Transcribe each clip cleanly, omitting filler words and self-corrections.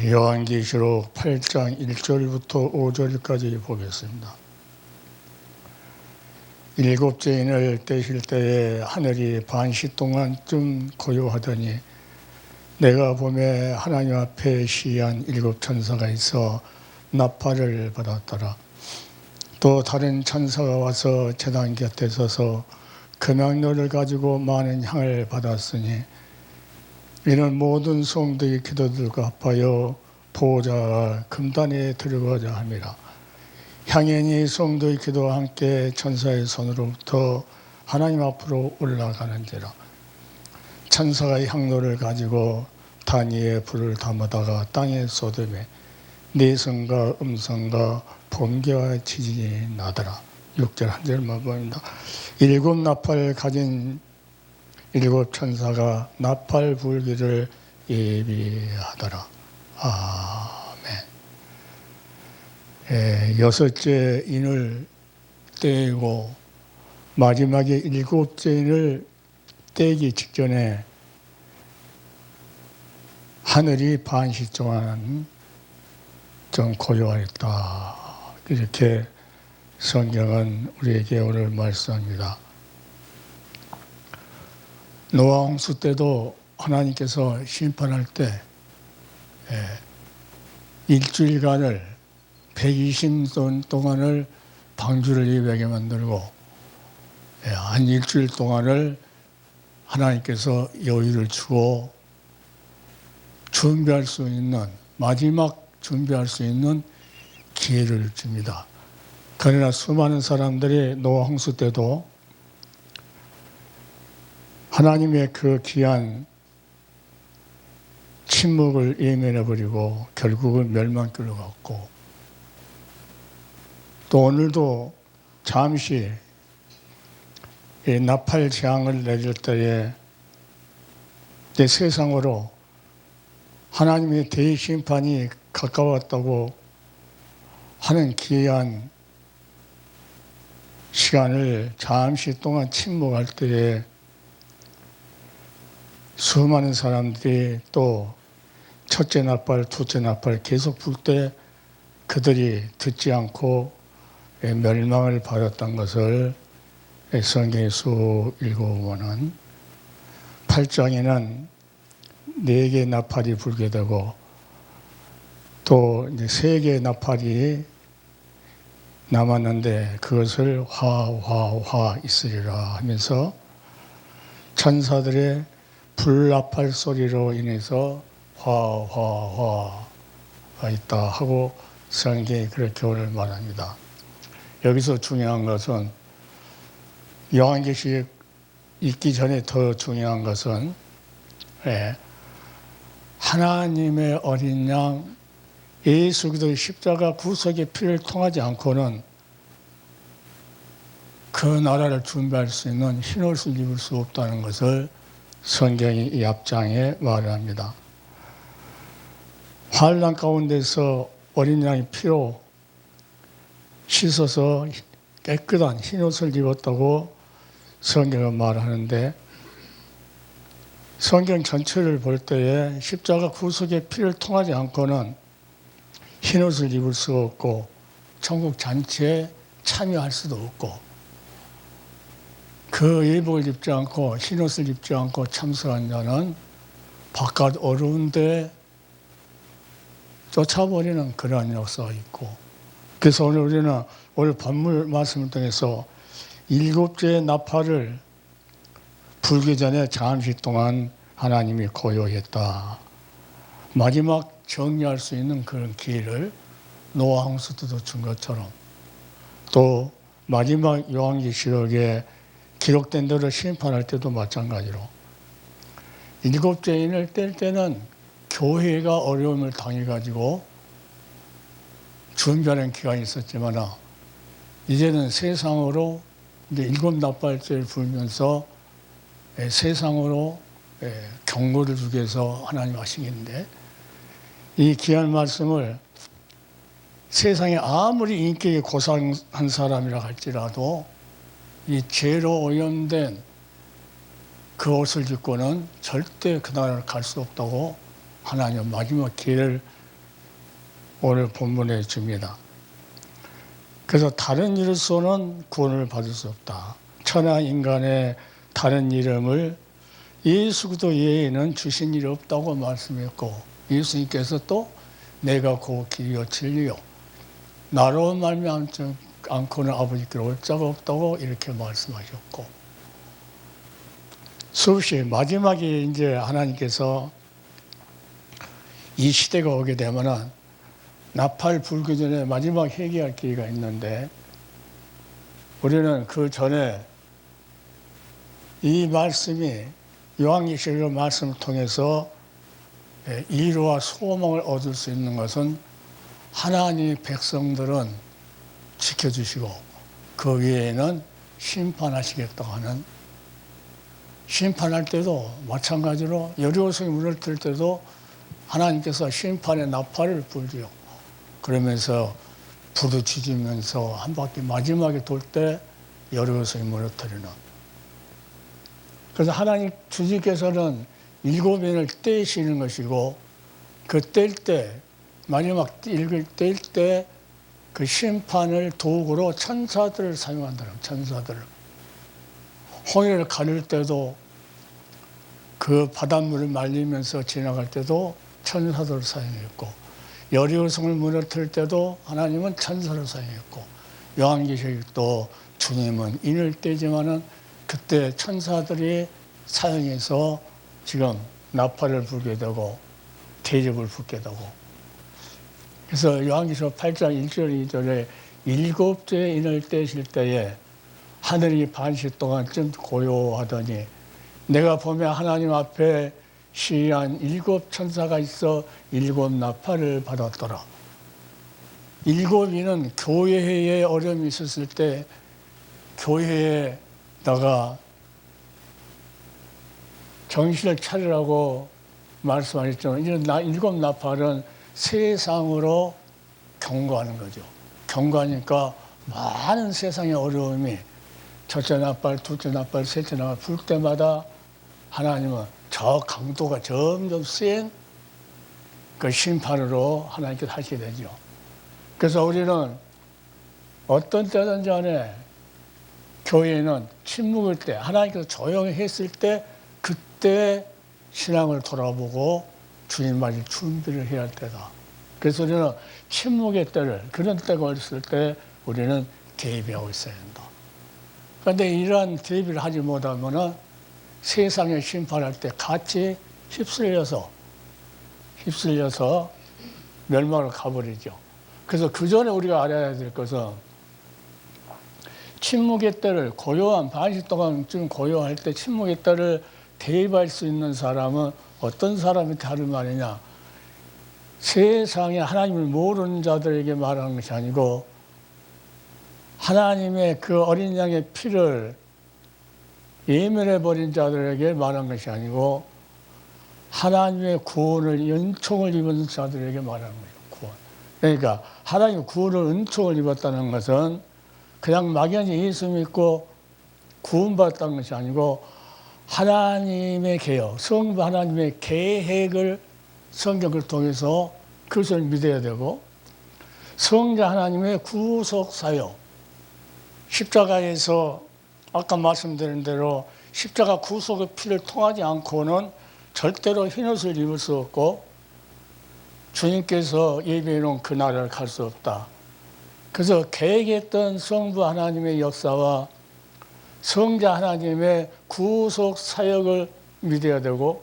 요한계시록 8장 1절부터 5절까지 보겠습니다. 일곱 죄인을 떼실 때에 하늘이 반시 동안쯤 고요하더니 내가 보매 하나님 앞에 시한 일곱 천사가 있어 나팔을 받았더라. 또 다른 천사가 와서 제단 곁에 서서 금향로를 가지고 많은 향을 받았으니 이는 모든 성도의 기도들과 합하여 보호자 금단에 들어가자 함이라. 향연이 성도의 기도와 함께 천사의 손으로부터 하나님 앞으로 올라가는지라. 천사가 향로를 가지고 단 위에 불을 담아다가 땅에 쏟으매 내성과 음성과 번개와 지진이 나더라. 6절 한 절만 봅니다. 일곱 나팔 가진 일곱 천사가 나팔 불기를 예비하더라. 아멘. 여섯째 인을 떼고 마지막에 일곱째 인을 떼기 직전에 하늘이 반시 동안 좀 고요하였다. 이렇게 성경은 우리에게 오늘 말씀합니다. 노아 홍수 때도 하나님께서 심판할 때 일주일간을 120년 동안을 방주를 예비하게 만들고 한 일주일 동안을 하나님께서 여유를 주고 준비할 수 있는 마지막 준비할 수 있는 기회를 줍니다. 그러나 수많은 사람들이 노아 홍수 때도 하나님의 그 귀한 침묵을 예면해버리고 결국은 멸망길로 갔고, 또 오늘도 잠시 나팔 재앙을 내릴 때에 내 세상으로 하나님의 대심판이 가까웠다고 하는 귀한 시간을 잠시 동안 침묵할 때에 수많은 사람들이 또 첫째 나팔, 둘째 나팔 계속 불 때 그들이 듣지 않고 멸망을 받았던 것을 성경에서 읽어보면 8장에는 4개의 나팔이 불게 되고 또 이제 3개의 나팔이 남았는데 그것을 화 있으리라 하면서 천사들의 불나팔 소리로 인해서 화가 있다 하고 성경이 그렇게 오늘 말합니다. 여기서 중요한 것은 요한계시록 읽기 전에 더 중요한 것은 하나님의 어린 양 예수 그리스도의 십자가 구속의 피를 통하지 않고는 그 나라를 준비할 수 있는 흰옷을 입을 수 없다는 것을 성경이 이 앞장에 말합니다. 환난 가운데서 어린 양의 피로 씻어서 깨끗한 흰옷을 입었다고 성경은 말하는데, 성경 전체를 볼 때에 십자가 구속의 피를 통하지 않고는 흰옷을 입을 수 없고 천국 잔치에 참여할 수도 없고, 그 예복을 입지 않고 흰옷을 입지 않고 참석한 자는 바깥 어려운데 쫓아버리는 그러한 역사가 있고, 그래서 오늘 우리는 오늘 본문 말씀을 통해서 7개의 나팔을 불기 전에 잠시 동안 하나님이 고요했다. 마지막 정리할 수 있는 그런 기회를 노아 홍수 때도 준 것처럼 또 마지막 요한계시록에 기록된 대로 심판할 때도 마찬가지로 7죄인을 뗄 때는 교회가 어려움을 당해가지고 준비하는 기간이 있었지만 이제는 세상으로 이제 7나팔째를 불면서 세상으로 경고를 주기 위해서 하나님 하시겠는데, 이 귀한 말씀을 세상에 아무리 인격이 고상한 사람이라 할지라도 이 죄로 오염된 그 옷을 입고는 절대 그 나라를 갈 수 없다고 하나님 마지막 기회를 오늘 본문에 줍니다. 그래서 다른 이로서는 구원을 받을 수 없다. 천하 인간의 다른 이름을 예수 그리스도 외에는 주신 일이 없다고 말씀했고, 예수님께서 또 내가 곧 길이요 진리요 나로 말미암지 않고는 아버지께로 올 자가 없다고 이렇게 말씀하셨고, 수없이 마지막에 이제 하나님께서 이 시대가 오게 되면은 나팔 불기 전에 마지막 회개할 기회가 있는데, 우리는 그 전에 이 말씀이 요한계시록 말씀을 통해서 위로와 소망을 얻을 수 있는 것은 하나님의 백성들은 지켜주시고 그 외에는 심판하시겠다고 하는, 심판할 때도 마찬가지로 여리고성이 무너뜨릴 때도 하나님께서 심판의 나팔을 불지요. 그러면서 부르짖으면서 한 바퀴 마지막에 돌 때 여리고성이 무너뜨리는. 그래서 하나님 주님께서는 7인을 떼시는 것이고, 그 뗄 때 마지막 뗄 때 그 심판을 도구로 천사들을 사용한다는, 천사들을. 홍해를 가를 때도 그 바닷물을 말리면서 지나갈 때도 천사들을 사용했고, 여리고성을 무너뜨릴 때도 하나님은 천사를 사용했고, 요한계시록도 주님은 인을 떼지만은 그때 천사들이 사용해서 지금 나팔을 불게 되고 대접을 붙게 되고. 그래서 요한계시록 8장 1절 2절에 7째 인을 떼실 때에 하늘이 반시 동안쯤 고요하더니 내가 보면 하나님 앞에 시한 7 천사가 있어 7 나팔을 받았더라. 7인은 교회에 어려움이 있었을 때 교회에다가 정신을 차리라고 말씀하셨죠. 이런 7 나팔은 세상으로 경고하는 거죠. 경고하니까 많은 세상의 어려움이 첫째 나팔, 둘째 나팔, 셋째 나팔 불 때마다 하나님은 저 강도가 점점 센 그 심판으로 하나님께서 하시게 되죠. 그래서 우리는 어떤 때든지 간에 교회는 침묵일 때, 하나님께서 조용히 했을 때 그때 신앙을 돌아보고 주님 맞을 준비를 해야 할 때다. 그래서 우리는 침묵의 때를, 그런 때가 있을 때 우리는 대비하고 있어야 한다. 그런데 이러한 대비를 하지 못하면은 세상에 심판할 때 같이 휩쓸려서 멸망을 가버리죠. 그래서 그 전에 우리가 알아야 될 것은 침묵의 때를, 고요한 반시 동안 좀 고요할 때 침묵의 때를 대입할 수 있는 사람은 어떤 사람이 다른 말이냐, 세상에 하나님을 모르는 자들에게 말하는 것이 아니고 하나님의 그 어린 양의 피를 예면해버린 자들에게 말한 것이 아니고 하나님의 구원을 은총을 입은 자들에게 말하는 거예요. 구원. 그러니까 하나님의 구원을 은총을 입었다는 것은 그냥 막연히 예수 믿고 구원받았다는 것이 아니고 하나님의 개혁, 성부 하나님의 계획을 성경을 통해서 그것을 믿어야 되고, 성자 하나님의 구속 사역, 십자가에서 아까 말씀드린 대로 십자가 구속의 피를 통하지 않고는 절대로 흰옷을 입을 수 없고 주님께서 예비해 놓은 그 나라를 갈 수 없다. 그래서 계획했던 성부 하나님의 역사와 성자 하나님의 구속 사역을 믿어야 되고,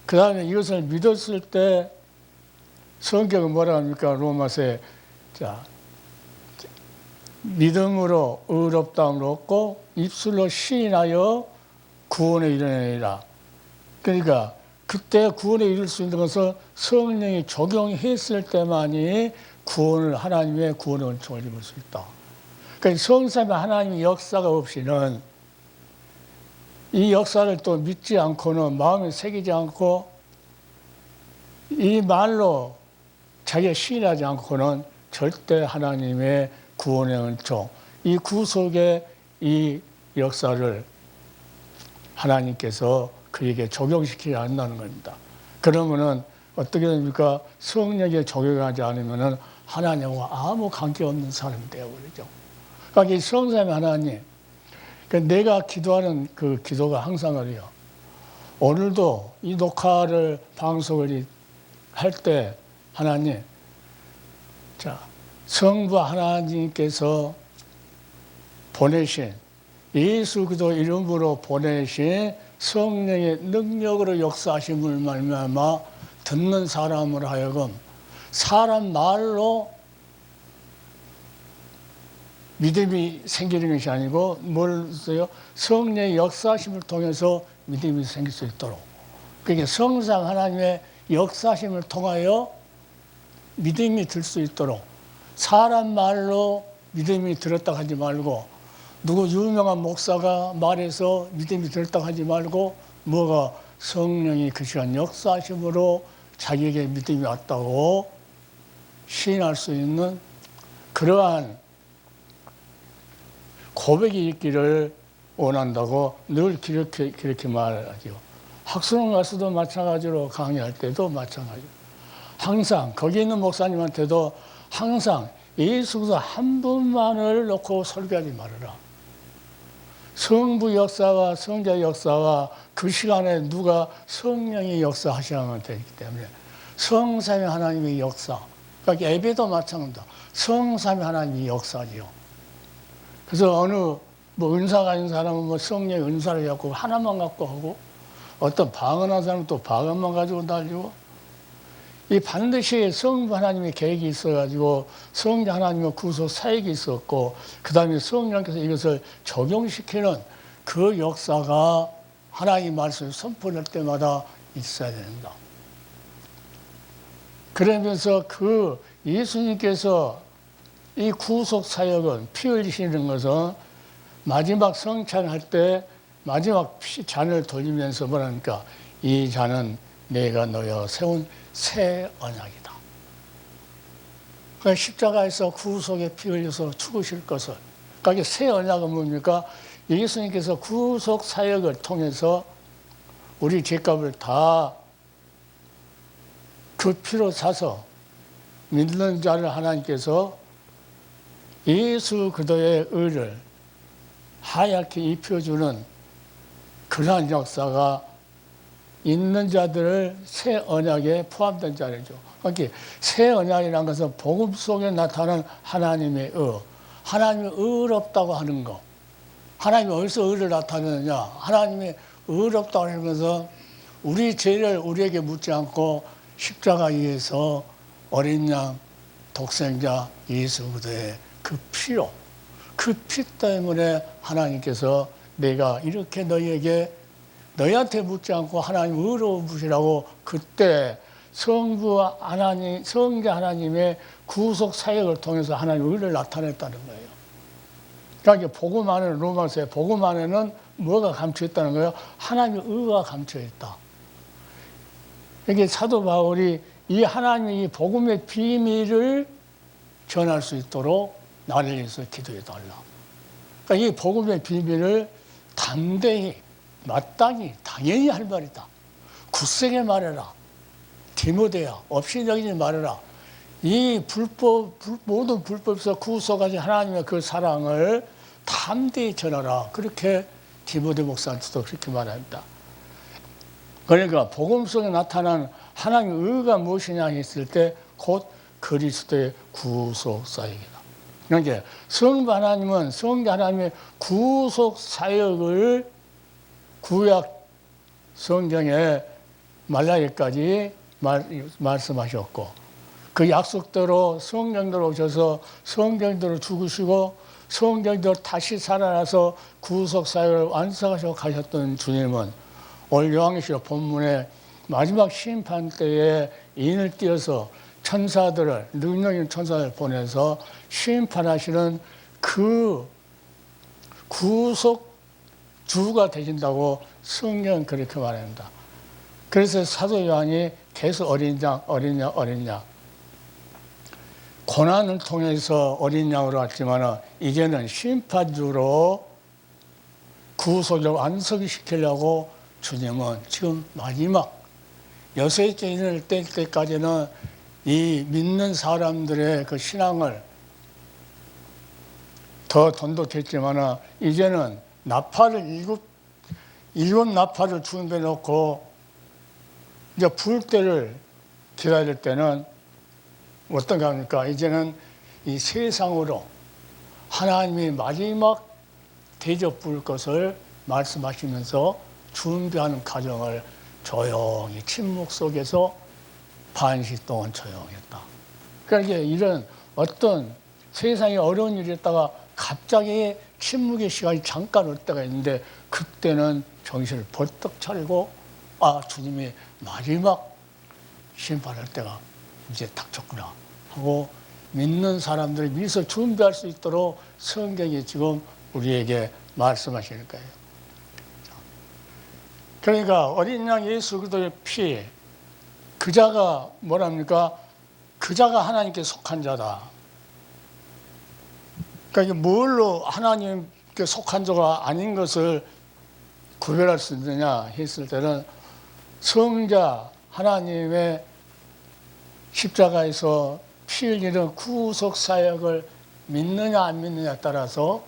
그 다음에 이것을 믿었을 때 성경은 뭐라 합니까? 로마서에 믿음으로 의롭다함을 얻고 입술로 시인하여 구원에 이르느니라. 그러니까 그때 구원에 이를 수 있는 것은 성령이 적용했을 때만이 구원을, 하나님의 구원의 은총을 입을 수 있다. 그러니까 성삼의 하나님의 역사가 없이는, 이 역사를 또 믿지 않고는, 마음에 새기지 않고 이 말로 자기가 시인하지 않고는 절대 하나님의 구원의 은총, 이 구속의 이 역사를 하나님께서 그에게 적용시키지 않는다는 겁니다. 그러면은 어떻게 됩니까? 성령에 적용하지 않으면 하나님과 아무 관계없는 사람이 되어버리죠. 그러니까 이 성삼위 하나님, 그러니까 내가 기도하는 그 기도가 항상 그래요. 오늘도 이 녹화를 방송을 할 때 하나님, 자, 성부 하나님께서 보내신 예수 그리스도 이름으로 보내신 성령의 능력으로 역사하심을 말미암아 듣는 사람으로 하여금 사람 말로 믿음이 생기는 것이 아니고 뭘 써요? 성령의 역사하심을 통해서 믿음이 생길 수 있도록. 그러니까 성삼 하나님의 역사하심을 통하여 믿음이 들 수 있도록 사람 말로 믿음이 들었다 하지 말고 누구 유명한 목사가 말해서 믿음이 들었다 하지 말고 뭐가 성령이 그 시간 역사하심으로 자기에게 믿음이 왔다고 시인할 수 있는 그러한 고백이 있기를 원한다고 늘 그렇게 말하죠. 학술원 가서도 마찬가지로 강의할 때도 마찬가지로 항상 거기 있는 목사님한테도 항상 예수 그리스도 한 분만을 놓고 설교하지 말아라. 성부 역사와 성자 역사와 그 시간에 누가 성령의 역사하셔야만 되기 때문에 성삼위 하나님의 역사, 그러니까 예배도 마찬가지입니다. 성삼위 하나님의 역사지요. 그래서 어느 뭐 은사가 있는 사람은 뭐 성령의 은사를 갖고 하나만 갖고 하고 어떤 방언한 사람은 또 방언만 가지고 달리고 이 반드시 성부 하나님의 계획이 있어가지고 성자 하나님의 구속 사역이 있었고 그 다음에 성령께서 이것을 적용시키는 그 역사가 하나님 말씀을 선포할 때마다 있어야 된다. 그러면서 그 예수님께서 이 구속 사역은 피 흘리시는 것은 마지막 성찬할 때 마지막 잔을 돌리면서 뭐랍니까? 이 잔은 내가 너여 세운 새 언약이다. 그러니까 십자가에서 구속에 피 흘려서 죽으실 것을. 그러니까 새 언약은 뭡니까? 예수님께서 구속 사역을 통해서 우리 죄값을 다 그 피로 사서 믿는 자를 하나님께서 예수 그리스도의 의를 하얗게 입혀주는 그러한 역사가 있는 자들을 새 언약에 포함된 자리죠. 그러니까 새 언약이라는 것은 복음 속에 나타난 하나님의 의, 하나님의 의롭다고 하는 것. 하나님이 어디서 의를 나타내느냐? 하나님의 의롭다고 하는 것은 우리 죄를 우리에게 묻지 않고 십자가 위에서 어린 양 독생자 예수 그리스도의 그 피로, 그 피 때문에 하나님께서 내가 이렇게 너희한테 묻지 않고 하나님 의로우시라고 그때 성부 하나님, 성자 하나님의 구속 사역을 통해서 하나님 의를 나타냈다는 거예요. 그러니까 복음 안에는 로마서에 복음 안에는 뭐가 감춰 있다는 거예요? 하나님의 의가 감춰 있다. 이게 사도 바울이 이 하나님의 이 복음의 비밀을 전할 수 있도록 나를 위해서 기도해 달라. 그러니까 이 복음의 비밀을 담대히, 마땅히, 당연히 할 말이다. 굳세게 말해라. 디모데야, 없이 여기지 말아라. 이 모든 불법에서 구속하신 하나님의 그 사랑을 담대히 전하라. 그렇게 디모데 목사한테도 그렇게 말합니다. 그러니까 복음 속에 나타난 하나님의 의가 무엇이냐 했을 때 곧 그리스도의 구속 사역이다. 그러니까 성부 하나님은 성자 하나님의 구속 사역을 구약 성경에 말라기까지 말씀하셨고 그 약속대로 성령대로 오셔서 성령대로 죽으시고 성령대로 다시 살아나서 구속 사역을 완성하셔 가셨던 주님은 오늘 요한계시록 본문에 마지막 심판 때에 인을 띄어서 천사들을 능력 있는 천사들을 보내서 심판하시는 그 구속 주가 되신다고 성경은 그렇게 말합니다. 그래서 사도 요한이 계속 어린 양 고난을 통해서 어린 양으로 왔지만 이제는 심판주로 구속을 완성시키려고 주님은 지금 마지막 여섯째 인을 뗄 때까지는 이 믿는 사람들의 그 신앙을 더 돈독했지만 이제는 나팔을 일곱 나팔을 준비해 놓고 이제 불 때를 기다릴 때는 어떤가 합니까? 이제는 이 세상으로 하나님이 마지막 대접 부을 것을 말씀하시면서 준비하는 과정을 조용히 침묵 속에서 반시 동안 조용했다. 그러니까 이런 어떤 세상에 어려운 일이 있다가 갑자기 침묵의 시간이 잠깐 올 때가 있는데 그때는 정신을 벌떡 차리고 주님이 마지막 심판할 때가 이제 닥쳤구나 하고 믿는 사람들이 미리 준비할 수 있도록 성경이 지금 우리에게 말씀하시는 거예요. 그러니까 어린 양 예수 그리스도의 피, 그자가 뭐랍니까? 그자가 하나님께 속한 자다. 그러니까 뭘로 하나님께 속한 자가 아닌 것을 구별할 수 있느냐 했을 때는 성자 하나님의 십자가에서 피 흘리는 구속 사역을 믿느냐 안 믿느냐에 따라서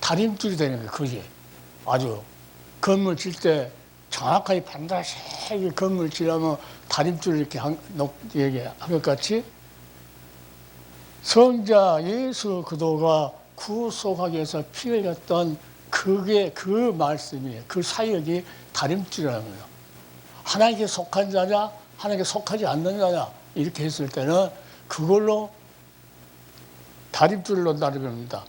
다림줄이 되는 거예요. 그게 아주 건물 질 때 정확하게 반드시 건물 지려면 다림줄을 이렇게 한 것 같이 성자 예수 그리스도가 구속하기 위해서 피 흘렸던 그게 그 말씀이 그 사역이 다림줄이라는 거예요. 하나님께 속한 자냐 하나님께 속하지 않는 자냐 이렇게 했을 때는 그걸로 다림줄로 나르겁니다.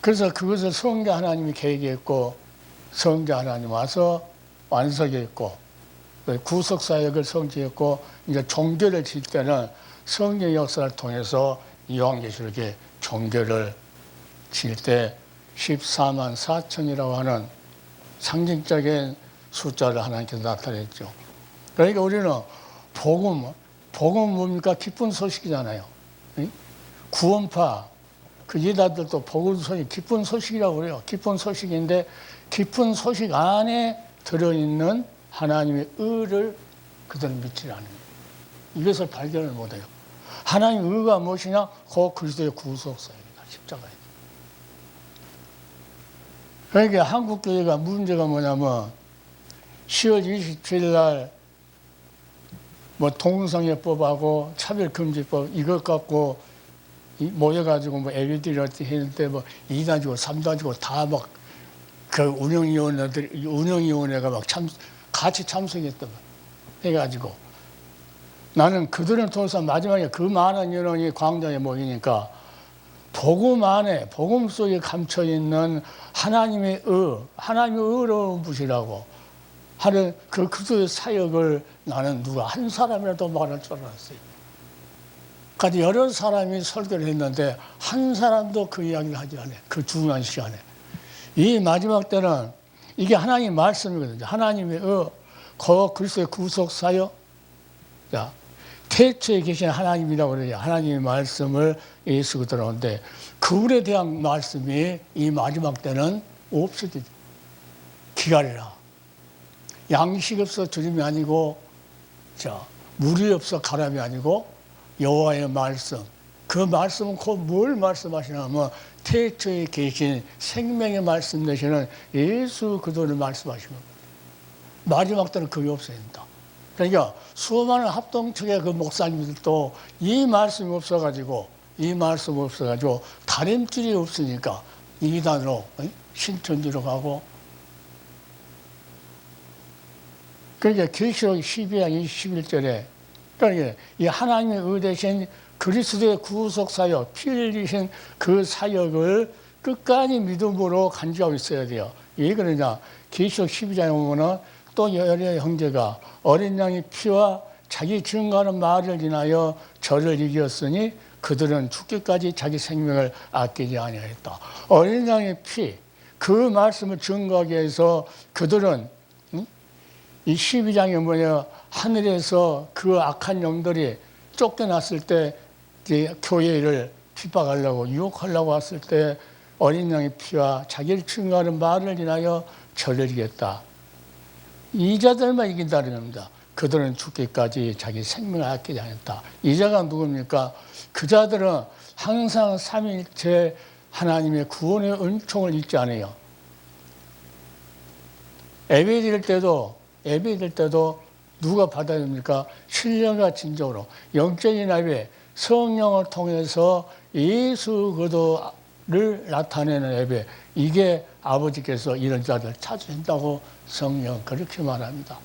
그래서 그것을 성자 하나님이 계획했고 성자 하나님 와서 완성했고 구속사역을 성취했고 이제 종교를 질 때는 성령 역사를 통해서 요한계시록에 종교를 질 때 14만 4천이라고 하는 상징적인 숫자를 하나님께서 나타냈죠. 그러니까 우리는 복음은 뭡니까? 기쁜 소식이잖아요. 구원파 그 이다들도 복음 소식, 기쁜 소식이라고 그래요. 기쁜 소식인데 기쁜 소식 안에 들어있는 하나님의 의를 그들은 믿지 않는 거예요. 이것을 발견을 못해요. 하나님의 의가 무엇이냐? 그 그리스도의 구속사역이다. 십자가에. 그러니까 한국교회가 문제가 뭐냐면 10월 27일 날 뭐 동성애법하고 차별금지법 이것 갖고 모여가지고 뭐 LED를 했는데 뭐 2단지고 3단지고 다 막 그 운영위원회가 막 같이 참석했던 거 해가지고 나는 그들을 통해서 마지막에 그 많은 인원이 광장에 모이니까 복음 안에 복음 속에 감춰 있는 하나님의 의로운 분이라고 하는 그 그리스도의 사역을 나는 누가 한 사람이라도 말할 줄 알았어요. 까지 여러 사람이 설교를 했는데 한 사람도 그 이야기를 하지 않아요. 그 중요한 시간에. 이 마지막 때는 이게 하나님의 말씀이거든요. 하나님의 그 그리스도의 구속 사역. 자, 태초에 계신 하나님이라고 그래요. 하나님의 말씀을 예수 그리스도인데 그분에 대한 말씀이 이 마지막 때는 없어지죠. 기다리라. 양식 없어 주님이 아니고 물이 없어 가람이 아니고 여호와의 말씀. 그 말씀은 곧 뭘 말씀하시냐면 태초에 계신 생명의 말씀 되시는 예수 그리스도를 말씀하시는 겁니다. 마지막 때는 그게 없어야 된다. 그러니까 수많은 합동측의 그 목사님들도 이 말씀이 없어가지고 다림줄이 없으니까 이단으로 신천지로 가고 그러니까 계시록 12장 21절에 그러니까 이 하나님의 의 대신 그리스도의 구속 사역, 피 흘리신 그 사역을 끝까지 믿음으로 간직하고 있어야 돼요. 왜 그러냐? 계시록 12장에 보면은 또 여러 형제가 어린 양의 피와 자기 증거하는 말을 인하여 저를 이겼으니 그들은 죽기까지 자기 생명을 아끼지 아니하였다. 어린 양의 피, 그 말씀을 증거하기 위해서 그들은 이 12장에 뭐냐 하늘에서 그 악한 영들이 쫓겨났을 때 교회를 핍박하려고 유혹하려고 왔을 때 어린 양의 피와 자기를 증거하는 말을 인하여 저를 이겼다. 이자들만 이긴다는 겁니다. 그들은 죽기까지 자기 생명을 아끼지 않았다. 이자가 누굽니까? 그 자들은 항상 삼위일체 하나님의 구원의 은총을 잊지 않아요. 예배드릴 때도 누가 받아야 됩니까? 신령과 진정으로 영적인 예배, 성령을 통해서 예수 그리스도를 나타내는 예배, 이게 아버지께서 이런 자들 찾으신다고 성령 그렇게 말합니다.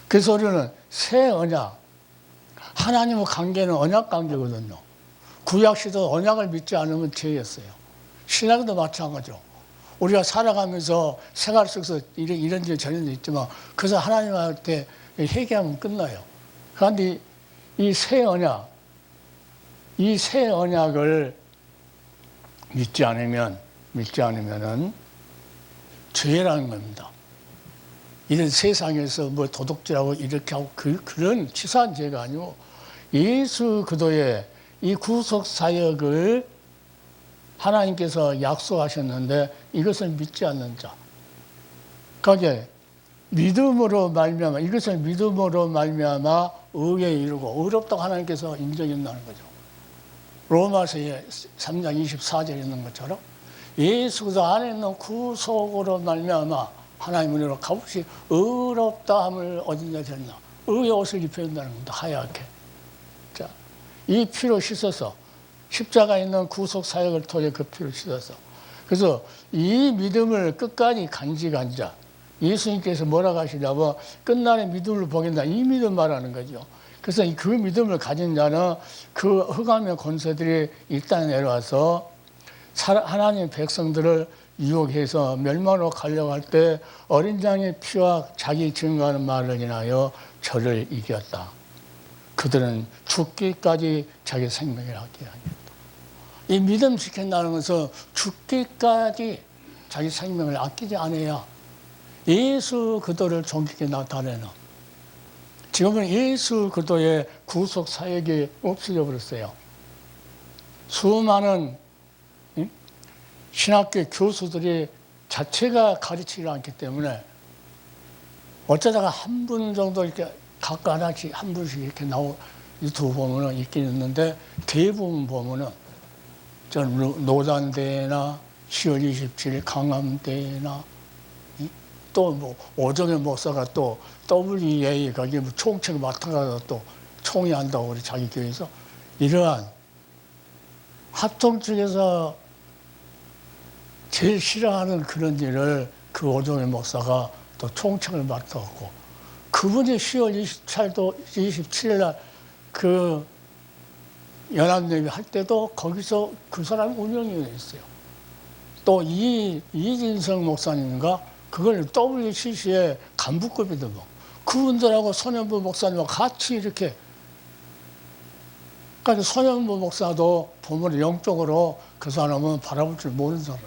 그래서 우리는 새 언약, 하나님과 관계는 언약 관계거든요. 구약시도 언약을 믿지 않으면 죄였어요. 신약도 마찬가지로 우리가 살아가면서 생활 속에서 이런지 저런지 있지만 그래서 하나님한테 회개하면 끝나요. 그런데 이 새 언약을 믿지 않으면은 죄라는 겁니다. 이런 세상에서 뭐 도둑질하고 이렇게 하고 그런 치사한 죄가 아니고 예수 그리스도의 이 구속 사역을 하나님께서 약속하셨는데 이것을 믿지 않는 자. 그게 믿음으로 말미암아 이것을 믿음으로 말미암아 의에 이르고 의롭다고 하나님께서 인정한다는 거죠. 로마서 3장 24절에 있는 것처럼 예수 그리스도 안에 있는 구속으로 말미암아 하나님 은혜로 값없이 의롭다함을 얻은 자 되나 의의 옷을 입혀야 된다는 겁니다. 하얗게. 자, 이 피로 씻어서 십자가에 있는 구속 사역을 통해 그 피로 씻어서 그래서 이 믿음을 끝까지 간직한 자 예수님께서 뭐라고 하시냐면 끝날의 믿음을 보겠다 이 믿음 말하는 거죠. 그래서 그 믿음을 가진 자는 그 흑암의 권세들이 이 땅에 내려와서 하나님의 백성들을 유혹해서 멸망으로 가려고 할 때 어린 양의 피와 자기 증거하는 말을 인하여 저를 이겼다. 그들은 죽기까지 자기 생명을 아끼지 않았다. 이 믿음 지킨다는 것은 죽기까지 자기 생명을 아끼지 않아야 예수 그리스도를 존귀하게 나타내는 지금은 예수 그리스도의 구속 사역이 없어져 버렸어요. 수많은 신학교 교수들이 자체가 가르치지 않기 때문에 어쩌다가 한 분 정도 이렇게 각각 하나씩 한 분씩 이렇게 유튜브 보면은 있긴 있는데 대부분 보면은 저 노단대나 10월 27일 강암대나 또 뭐 오정의 목사가 또 WEA 거기 뭐 총책 맡아가서 또 총회한다고 우리 자기 교회에서 이러한 합동 측에서 제일 싫어하는 그런 일을 그 오정의 목사가 또 총책을 맡아갖고 그분이 10월 27일 날 그 연합예배 할 때도 거기서 그 사람이 운영위원회 있어요. 또 이진성 목사님인가 그걸 WCC의 간부급이더만 그분들하고 손현부 목사님과 같이 이렇게 그러니까 손현부 목사도 보면 영적으로 그 사람은 바라볼 줄 모르는 사람.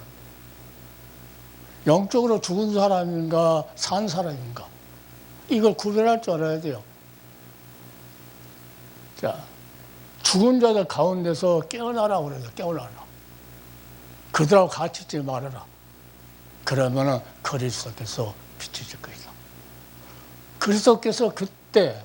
영적으로 죽은 사람인가 산 사람인가 이걸 구별할 줄 알아야 돼요. 자, 죽은 자들 가운데서 깨어나라고 그래요. 깨어나라. 그들하고 같이 있지 말아라. 그러면은 그리스도께서 비추실 것이다. 그리스도께서 그때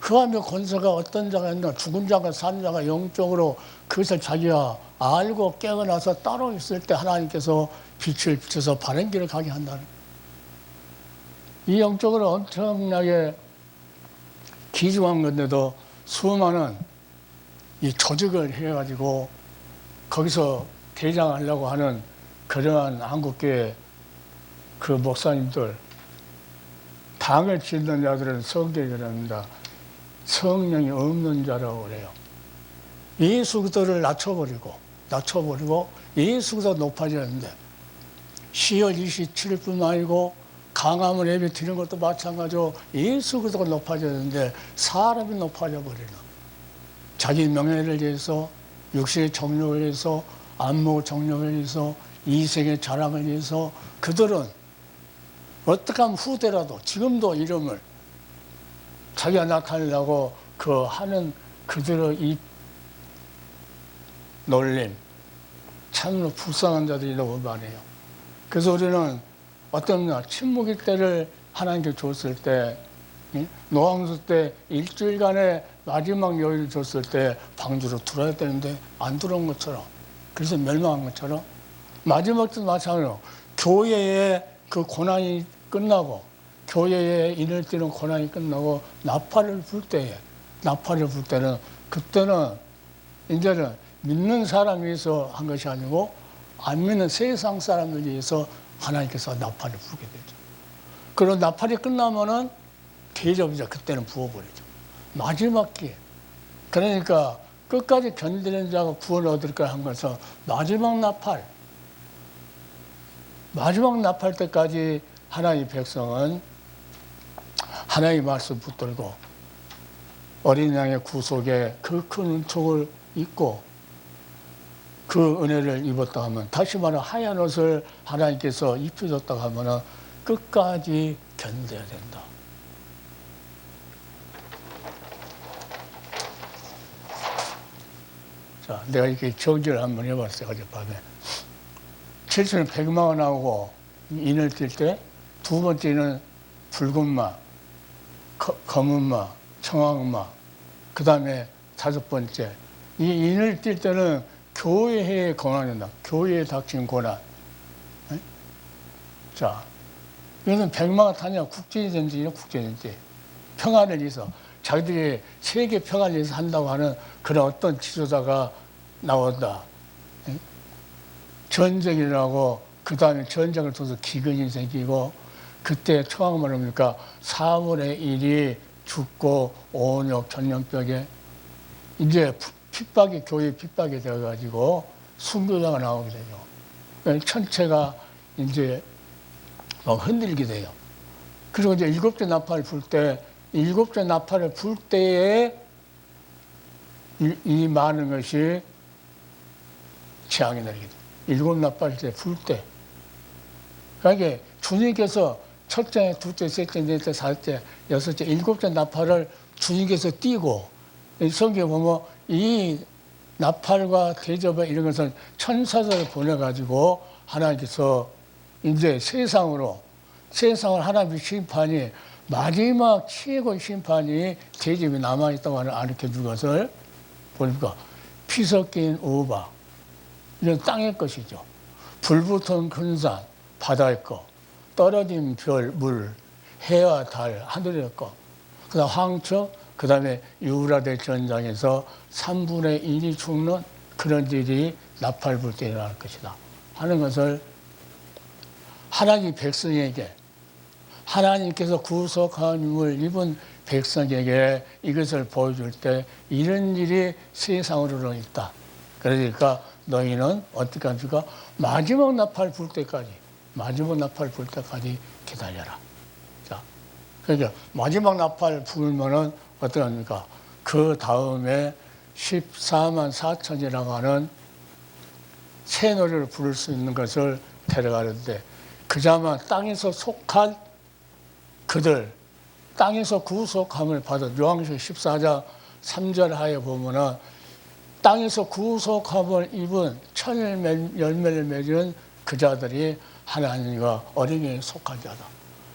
흑암의 권세가 어떤 자가 있나 죽은 자가 산 자가 영적으로 그것을 자기가 알고 깨어나서 따로 있을 때 하나님께서 빛을 비춰서 바른 길을 가게 한다는 이 영적으로 엄청나게 기중한 건데도 수많은 이 조직을 해가지고 거기서 대장하려고 하는 그러한 한국교회 그 목사님들 당을 짓는 자들은 성경에 그럽니다. 성령이 없는 자라고 그래요. 예수 그리스도를 낮춰버리고 예수 그리스도가 높아지는데 10월 27일뿐만 아니고 강함을 예배 드리는 것도 마찬가지로 예수 그리스도가 높아졌는데 사람이 높아져 버리는 자기 명예를 위해서 육신의 정욕을 위해서 안목 정욕을 위해서 이생의 자랑을 위해서 그들은 어떻게 하면 후대라도 지금도 이름을 자기가 나타내려고 그 하는 그들의 이 놀림 참으로 불쌍한 자들이 너무 많아요. 그래서 우리는 어떤 침묵의 때를 하나님께 줬을 때, 노항수 때 일주일간의 마지막 여유를 줬을 때 방주로 들어야 되는데 안 들어온 것처럼, 그래서 멸망한 것처럼, 마지막도 마찬가지로 교회의 그 고난이 끝나고, 교회에 인을 띠는 고난이 끝나고 나팔을 불 때는, 그때는 이제는 믿는 사람이 위해서 한 것이 아니고 안 믿는 세상 사람들 위해서 하나님께서 나팔을 불게 되죠. 그런 나팔이 끝나면은 대접이죠. 그때는 부어버리죠. 마지막 기회. 그러니까 끝까지 견디는 자가 구원을 얻을까 한 것은 마지막 나팔 때까지 하나님의 백성은 하나님의 말씀 붙들고 어린 양의 구속에 그 큰 은총을 입고 그 은혜를 입었다 하면, 다시 말하면 하얀 옷을 하나님께서 입혀줬다 하면 끝까지 견뎌야 된다. 자, 내가 이렇게 정지를 한번 해봤어요, 어젯밤에. 7층은 백마가 나오고 인을 뛸 때, 두 번째는 붉은 마, 검은 마, 청황마, 그 다음에 다섯 번째. 이 인을 뛸 때는 교회에 고난이다. 교회에 닥친 고난. 네? 자, 이것은 백마가 타냐, 국제전쟁이냐, 국제전쟁. 평화를 위해서, 자기들이 세계 평화를 위해서 한다고 하는 그런 어떤 지도자가 나온다. 네? 전쟁이라고, 그 다음에 전쟁을 통해서 기근이 생기고, 그때 청황만 뭡니까? 4분의 1이 죽고 온역 전염병에 이제 핍박이, 교회 핍박이 되어가지고 순교자가 나오게 되죠. 천체가 이제 막 흔들게 돼요. 그리고 이제 일곱째 나팔을 불 때, 일곱째 나팔을 불 때에 이 많은 것이 재앙이 내리게 돼요. 일곱 나팔 때 불 때. 그러니까 주님께서 첫째, 둘째, 셋째, 넷째, 다섯째, 여섯째, 일곱째 나팔을 주님께서 띄고, 성경에 보면 이 나팔과 대접에 이런 것은 천사들을 보내가지고 하나님께서 이제 세상을 하나님의 심판이, 마지막 최고의 심판이 대접이 남아있다고 알게 준 것을 보니까, 피 섞인 우바, 이런 땅의 것이죠. 불 붙은 큰 산, 바다의 것, 떨어진 별, 물, 해와 달, 하늘의 것, 그 다음 황처, 그 다음에 유브라데 전장에서 3분의 1이 죽는 그런 일이 나팔 불 때 일어날 것이다 하는 것을, 하나님 백성에게, 하나님께서 구속함을 입은 백성에게 이것을 보여줄 때 이런 일이 세상으로는 있다. 그러니까 너희는 어떻게 합니까? 마지막 나팔 불 때까지 기다려라. 자, 그러니까 마지막 나팔 불면은 어떻게 합니까? 그 다음에 14만 4천이라고 하는 새 노래를 부를 수 있는 것을 데려가는데, 그자만 땅에서 속한 그들, 땅에서 구속함을 받은, 요한계시록 14장 3절 하에 보면은 땅에서 구속함을 입은 천일 열매를 맺은 그 자들이 하나님과 어린 양에 속한 자다.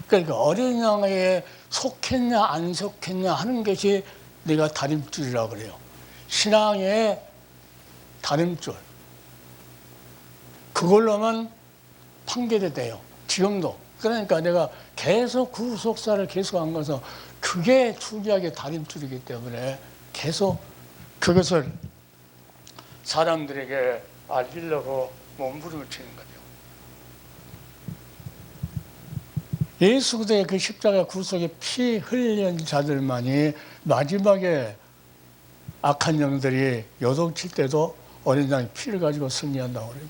그러니까 어린 양에 속했냐 안 속했냐 하는 것이 내가 다림줄이라고 그래요. 신앙의 다림줄. 그걸로만 판결이 돼요. 지금도. 그러니까 내가 계속 구속사를 계속한 것은 그게 중요하게 다림줄이기 때문에 계속 그것을 사람들에게 알리려고 몸부림을 치는 거죠. 예수 그리스도의 그 십자가 구속에 피 흘린 자들만이 마지막에 악한 영들이 요동칠 때도 어린 양이 피를 가지고 승리한다고 그러죠.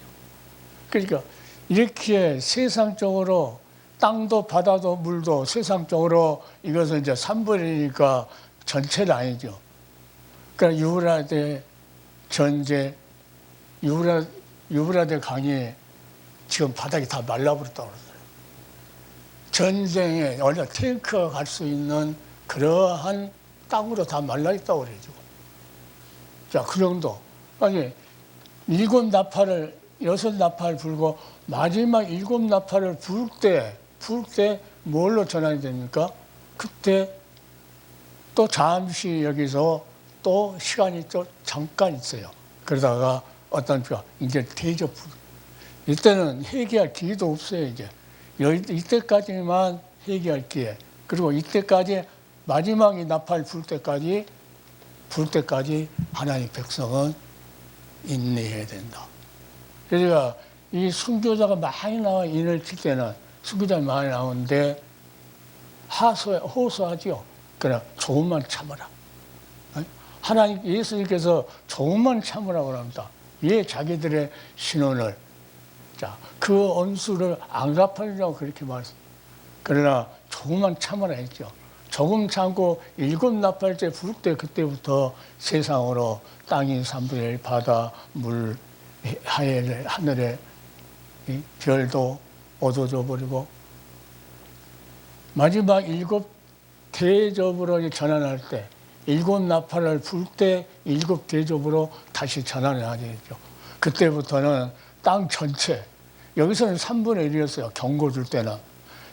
그러니까 이렇게 세상적으로 땅도 바다도 물도 세상적으로 이것은 이제 3분의 1이니까 전체는 아니죠. 그러니까 유브라데 전제, 유브라데 강이 지금 바닥이 다 말라버렸다고 그러더라고요. 전쟁에 원래 탱크가 갈 수 있는 그러한 땅으로 다 말라있다고 그러죠. 자, 그 정도. 아니, 일곱 나팔을, 여섯 나팔 불고 마지막 일곱 나팔을 불 때 뭘로 전환이 됩니까? 그때 또 잠시 여기서 또 시간이 또 잠깐 있어요. 그러다가 어떤 표 이제 대접. 이때는 회개할 기회도 없어요. 이제 이때까지만 회개할 기회. 그리고 이때까지 마지막에 나팔 불 때까지 하나님의 백성은 인내해야 된다. 그러니까 이 순교자가 많이 나와 인을 칠 때는 순교자가 많이 나오는데 호소하지요. 그러나 조금만 참아라. 하나님 예수님께서 조금만 참으라고 합니다. 왜 자기들의 신원을 그 언수를 안 갚으려고 그렇게 말했습니다. 그러나 조금만 참아라 했죠. 조금 참고 7 나팔째 부를 때 그때부터 세상으로 땅이 3분의 1, 바다, 물, 하늘에 별도 어두워져 버리고 마지막 7 대접으로 전환할 때 7 나팔을 불 때 7 대접으로 다시 전환을 하게 되죠. 그때부터는 땅 전체, 여기서는 3분의 1이었어요. 경고 줄 때는.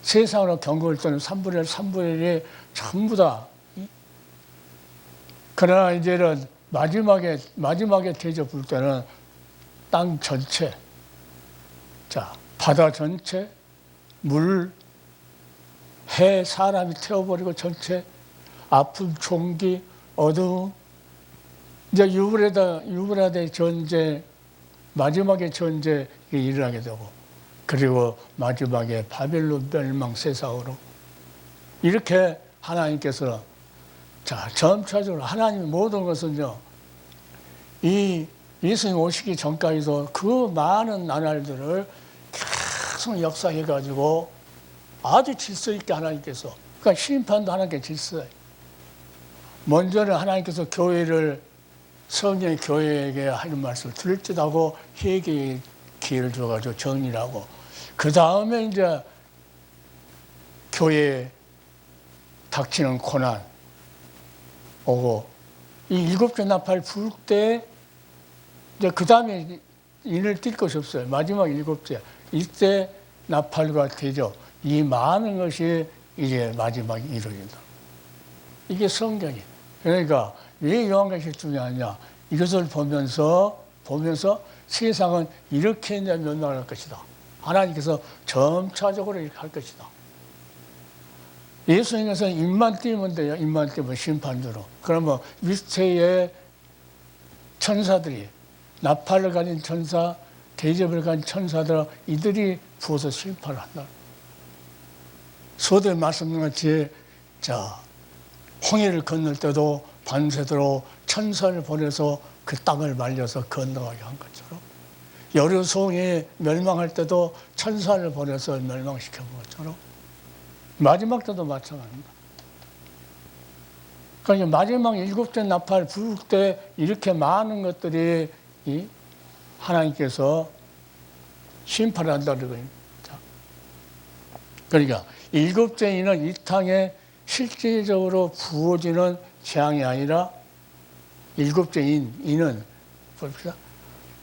세상으로 경고할 때는 3분의 1, 3분의 1이 전부 다. 그러나 이제는 마지막에 대접 불 때는 땅 전체, 바다 전체, 물, 해, 사람이 태워버리고 전체, 아픔, 총기, 어두움, 이제 유브라데 전쟁, 마지막에 전쟁이 일어나게 되고, 그리고 마지막에 바벨론 멸망 세상으로. 이렇게 하나님께서, 점차적으로 하나님의 모든 것은요, 이 예수님 오시기 전까지도 그 많은 나날들을 계속 역사해가지고 아주 질서 있게 하나님께서, 그러니까 심판도 하나님께 질서예요. 먼저는 하나님께서 성령의 교회에게 하는 말씀을 들을 듯 하고 회개의 기회를 줘가지고 정리를 하고, 그 다음에 이제 교회에 닥치는 고난 오고, 이 7째 나팔 불 때, 이제 그 다음에 인을 뛸 것이 없어요. 마지막 7째. 이때 나팔과 대접, 이 많은 것이 이제 마지막에 이루어진다. 이게 성경이에요. 그러니까 왜 요한계시가 중요하냐? 이것을 보면서 세상은 이렇게 이제 멸망할 것이다. 하나님께서 점차적으로 이렇게 할 것이다. 예수님께서 입만 띄면 돼요. 입만 띄면 심판주로. 그러면 위태의 천사들이, 나팔을 가진 천사, 대접을 가진 천사들, 이들이 부어서 심판을 한다. 소대 말씀같이 홍해를 건널 때도 밤새도록 천사를 보내서 그 땅을 말려서 건너가게 한 것처럼, 여류송이 멸망할 때도 천사를 보내서 멸망시켜 본 것처럼, 마지막 때도 마찬가지입니다. 그러니까 마지막 7째 나팔 부를 때 이렇게 많은 것들이 하나님께서 심판한다는 겁니다. 그러니까 7째 인은 이 땅에 실질적으로 부어지는 재앙이 아니라 7째 인은 봅시다.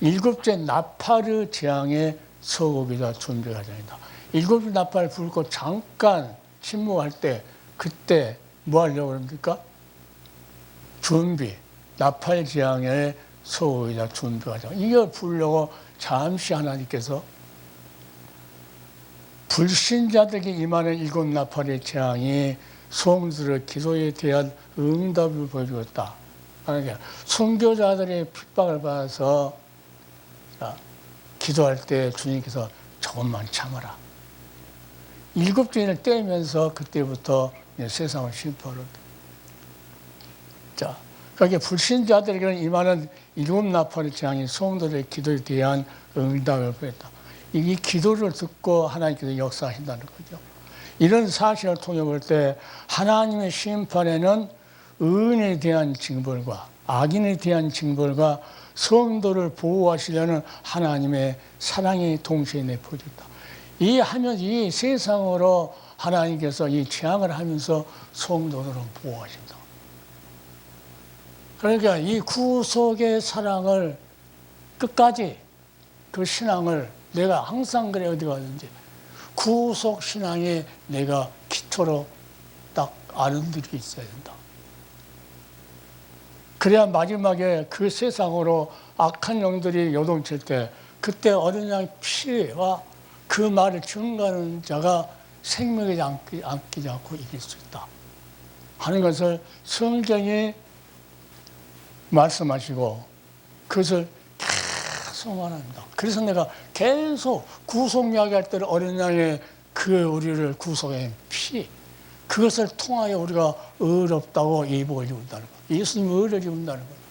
7째 나팔의 재앙의 서곡이다, 준비가 됩니다. 7째 나팔 불고 잠깐 침묵할 때, 그때 뭐 하려고 합니까? 준비, 나팔 재앙의 서곡이다, 준비가 됩니다. 이걸 부르려고 잠시 하나님께서 불신자들에게 임하는 7 나팔의 재앙이 성도들의 기도에 대한 응답을 보여주었다. 그러니까 순교자들의 핍박을 받아서 기도할 때 주님께서 조금만 참아라. 7주인을 떼면서 그때부터 세상을 심판을. 그러니까 불신자들에게는 임하는 7 나팔의 재앙이 성도들의 기도에 대한 응답을 보였다. 이 기도를 듣고 하나님께서 역사하신다는 거죠. 이런 사실을 통해 볼 때 하나님의 심판에는 의인에 대한 징벌과 악인에 대한 징벌과 성도를 보호하시려는 하나님의 사랑이 동시에 내포졌다. 이 세상으로 하나님께서 이 재앙을 하면서 성도들을 보호하신다. 그러니까 이 구속의 사랑을 끝까지, 그 신앙을 내가 항상 그래, 어디 가든지 구속 신앙에 내가 기초로 딱 아는 들이 있어야 된다. 그래야 마지막에 그 세상으로 악한 영들이 요동칠 때 그때 어린 양의 피와 그 말을 증거하는 자가 생명에 안기지 않고 이길 수 있다 하는 것을 성경이 말씀하시고 그것을 계속 말합니다. 그래서 내가 계속 구속 이야기할 때는 어린 양의 그 우리를 구속한 피 그것을 통하여 우리가 의롭다고 예복을 입는다는 거예요. 예수님이 의를 입는다는 거예요.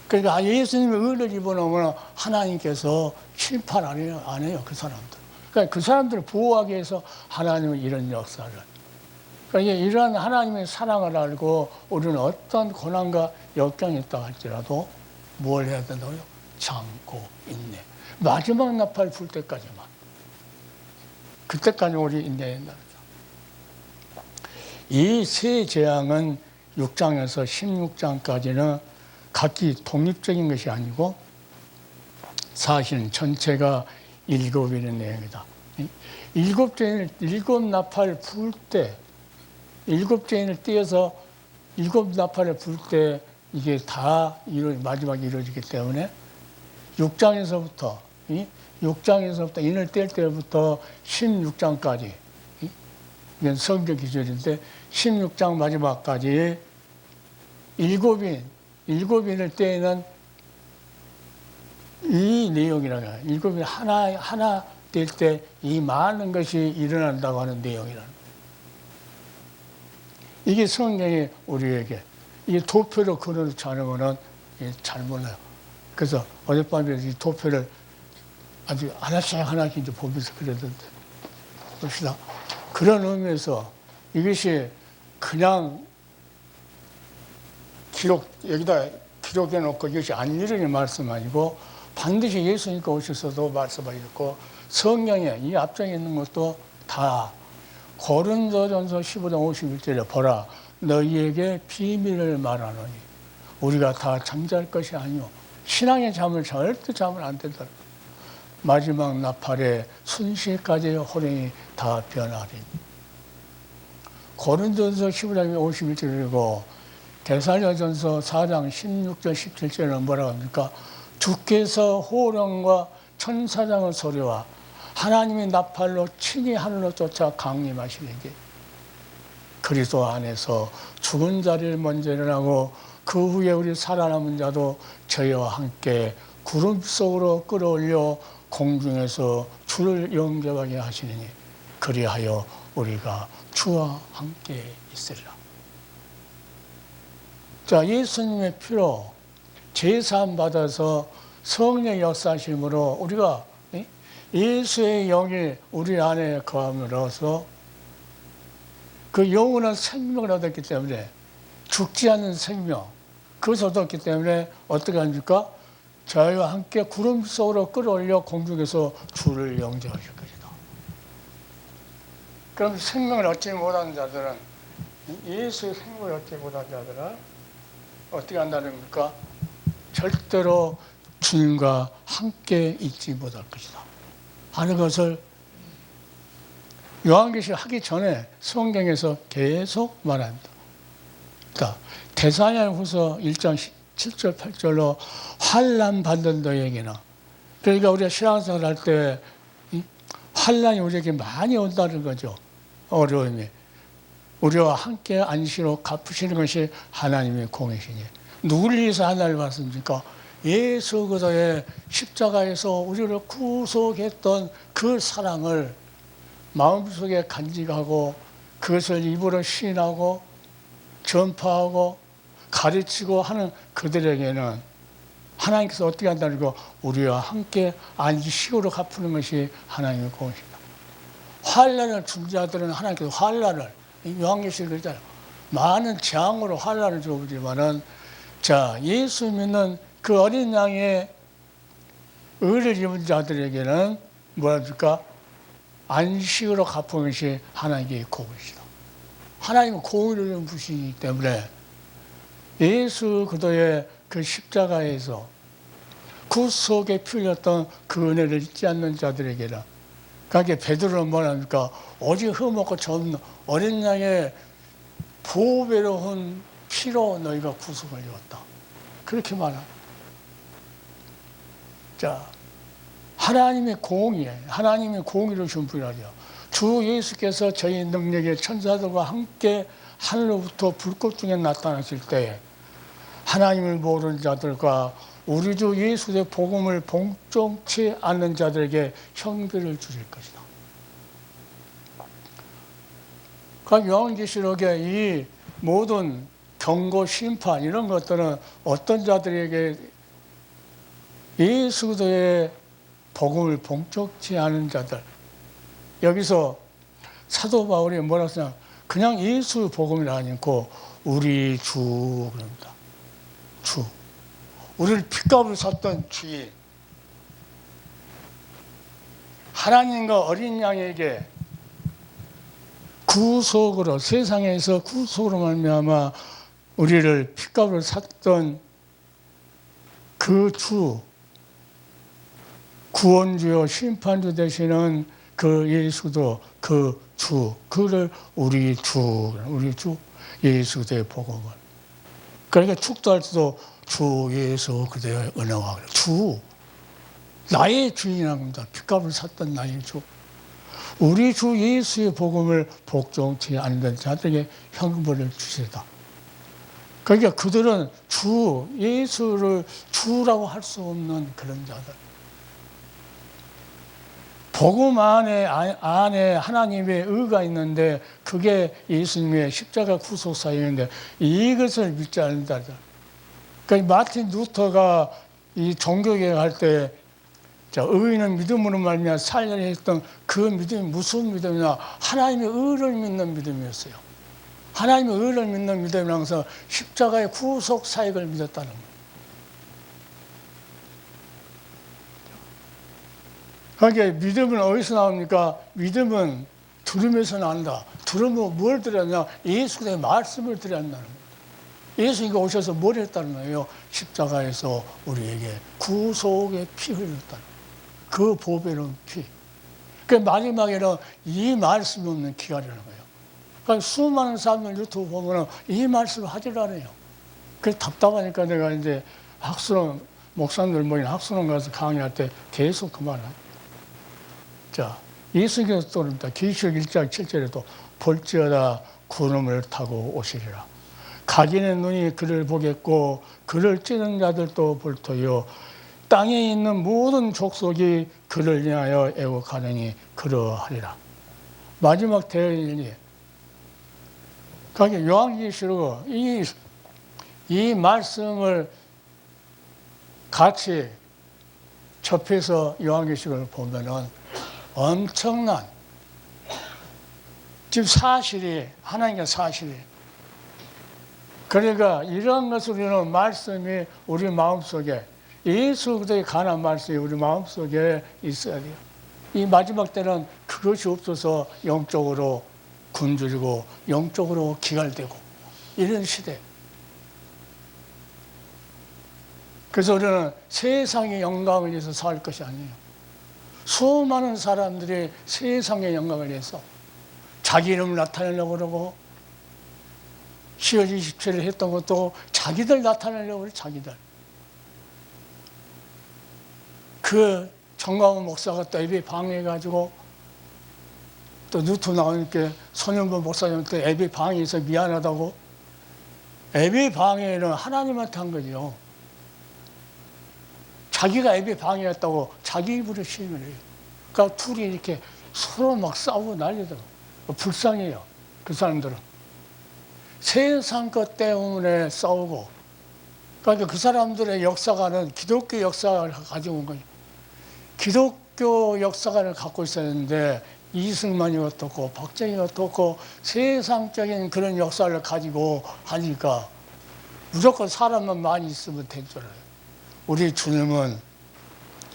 그러니까 예수님이 의를 입어놓으면 하나님께서 심판 안 해요, 그 사람들. 그러니까 그 사람들을 보호하기 위해서 하나님은 이런 역사를. 그러니까 이러한 하나님의 사랑을 알고 우리는 어떤 고난과 역경이 있다 할지라도 뭘 해야 된다고요? 참고 인내. 마지막 나팔 불 때까지만. 그때까지 우리 인내해야 된다. 이 세 재앙은 6장에서 16장까지는 각기 독립적인 것이 아니고 사실은 전체가 7일의 내용이다. 일곱 나팔 불 때, 7죄인을 떼어서 7나팔을 불 때 이게 다 마지막에 이루어지기 때문에 6장에서부터 인을 뗄 때부터 16장까지 이건 성경 기준인데 16장 마지막까지 일곱인을 떼는 이 내용이라고 해요. 일곱인 하나 뗄 때 이 많은 것이 일어난다고 하는 내용이라는 거예요. 이게 성경이 우리에게 이 도표로 그려놓지 않으면 잘 몰라요. 그래서 어젯밤에 이 도표를 아주 하나씩 이제 보면서 그랬는데 봅시다. 그런 의미에서 이것이 그냥 여기다 기록해 놓고 이것이 안 이르는 말씀 아니고 반드시 예수님께 오셔서도 말씀하셨고 성경에 이 앞장에 있는 것도 다 고린도전서 15장 51절에 보라 너희에게 비밀을 말하노니 우리가 다 잠잘 것이 아니오 신앙의 잠을 절대 자면 안 된다. 마지막 나팔에 순식까지 호령이 다 변하리니 고린도전서 15장 51절이고 데살로니가전서 4장 16절 17절은 뭐라고 합니까? 주께서 호령과 천사장의 소리와 하나님의 나팔로 친히 하늘로 쫓아 강림하시는 게 그리스도 안에서 죽은 자를 먼저 일어나고 그 후에 우리 살아남은 자도 저희와 함께 구름 속으로 끌어올려 공중에서 주를 영접하게 하시느니 그리하여 우리가 주와 함께 있으리라. 자, 예수님의 피로 제사함 받아서 성령의 역사하심으로 우리가 예수의 영이 우리 안에 거함으로써 그 영원한 생명을 얻었기 때문에 죽지 않는 생명 그것을 얻었기 때문에 어떻게 합니까? 저희와 함께 구름 속으로 끌어올려 공중에서 주를 영접하실 것이다. 그럼 생명을 얻지 못한 자들은 예수의 생명을 얻지 못한 자들은 어떻게 한다는 겁니까? 절대로 주님과 함께 있지 못할 것이다 하는 것을 요한계시를 하기 전에 성경에서 계속 말합니다. 그러니까 데살로니가후서 1장 7절 8절로 환난 받는 너에게는 그러니까 우리가 신앙생활 할 때 환난이 우리에게 많이 온다는 거죠. 어려움이. 우리와 함께 안시로 갚으시는 것이 하나님의 공이시니 누구를 위해서 하나님을 받습니까? 예수 그리스도의 십자가에서 우리를 구속했던 그 사랑을 마음속에 간직하고 그것을 입으로 시인하고 전파하고 가르치고 하는 그들에게는 하나님께서 어떻게 한다는 거 우리와 함께 안식으로 갚는 것이 하나님의 공이십니다. 환난을 준 자들은 하나님께서 환난을 요한계시록 그러잖아요. 많은 재앙으로 환난을 주지만은 자 예수 믿는 그 어린 양의 의를 입은 자들에게는 뭐라 줄까? 안식으로 갚은 것이 하나님의 공이시다. 하나님은 공의를 부시기 때문에 예수 그리스도의 그 십자가에서 구속에 풀렸던 그 은혜를 잊지 않는 자들에게는 그러니까 베드로는 뭐랍니까? 오직 흠없고 전 어린 양의 보배로운 피로 너희가 구속을 이뤘다. 그렇게 말합니다. 자, 하나님의 공의에, 하나님의 공의를 준 분이라죠. 주 예수께서 저희 능력의 천사들과 함께 하늘로부터 불꽃 중에 나타나실 때 하나님을 모르는 자들과 우리 주 예수의 복음을 봉종치 않는 자들에게 형벌을 주실 것이다. 그러니까 요한계시록에 이 모든 경고, 심판 이런 것들은 어떤 자들에게 예수 그리스도의 복음을 봉종치 않은 자들. 여기서 사도 바울이 뭐라고 쓰냐? 그냥 예수 복음이라 아니고 우리 주 그럽니다. 주. 우리를 핏값을 샀던 주인. 하나님과 어린 양에게 구속으로, 세상에서 구속으로 말미암아 우리를 핏값을 샀던 그 주, 구원주요 심판주 되시는 그 예수도 그 주, 그를 우리 주 예수 그대의 복음을. 그러니까 축도할 때도 주 예수 그대의 은혜와 주, 나의 주인이라고 합니다. 핏값을 샀던 나의 주. 우리 주 예수의 복음을 복종치 않는 자들에게 형벌을 주시다. 그러니까 그들은 주 예수를 주라고 할 수 없는 그런 자들. 복음 안에 하나님의 의가 있는데 그게 예수님의 십자가 구속 사역인데 이것을 믿지 않는 자들. 그러니까 마틴 루터가 이 종교개혁 할 때 의인은 믿음으로 말미암아 살리라 했던 그 믿음이 무슨 믿음이냐? 하나님의 의를 믿는 믿음이었어요. 하나님의 의를 믿는 믿음이라서 십자가의 구속 사역을 믿었다는 거예요. 그러니까 믿음은 어디서 나옵니까? 믿음은 들음에서 나온다. 들으면 뭘 들었냐? 예수 그리스도의 말씀을 들었다는 거예요. 예수님이 오셔서 뭘 했다는 거예요? 십자가에서 우리에게 구속의 피 흘렸다는 거예요. 그 보배로운 피. 그 마지막에는 이 말씀이 없는 기가라는 거예요. 그러니까 수많은 사람들 유튜브 보면 이 말씀을 하질 않아요. 그래서 답답하니까 내가 이제 학수론, 목사님들 모인 학수론 가서 강의할 때 계속 그 말을 합니다. 자, 예수님께서 또 그럽니다. 계시록 1장 7절에도 볼지어다 구름을 타고 오시리라. 각인의 눈이 그를 보겠고 그를 찌는 자들도 볼 터요. 땅에 있는 모든 족속이 그를 위하여 애곡하느니 그러하리라. 마지막 대의일이. 그러니까 요한계시록 이 말씀을 같이 접해서 요한계시록을 보면은 엄청난 지금 사실이 하나님의 사실이. 그러니까 이런 것을 우리는 말씀이 우리 마음속에 예수 그리스도에 관한 말씀이 우리 마음속에 있어야 돼요. 이 마지막 때는 그것이 없어서 영적으로 굶주리고 영적으로 기갈되고 이런 시대. 그래서 우리는 세상의 영광을 위해서 살 것이 아니에요. 수많은 사람들이 세상의 영광을 위해서 자기 이름을 나타내려고 그러고 10월 27일 했던 것도 자기들 나타내려고 그래, 자기들. 그 정광훈 목사가 또 예배 방해해가지고 또 유튜브 나오니까 손영범 목사님한테 예배 방해해서 미안하다고. 예배 방해는 하나님한테 한 거죠. 자기가 예배 방해했다고 자기 입으로 시인을 해요. 그러니까 둘이 이렇게 서로 막 싸우고 난리더라고요. 불쌍해요. 그 사람들은. 세상 것 때문에 싸우고. 그러니까 그 사람들의 역사관은 기독교 역사관을 가지고 온 거예요. 기독교 역사관을 갖고 있어야 하는데 이승만이 어떻고 박정희 어떻고 세상적인 그런 역사를 가지고 하니까 무조건 사람만 많이 있으면 될 줄 알아요. 우리 주님은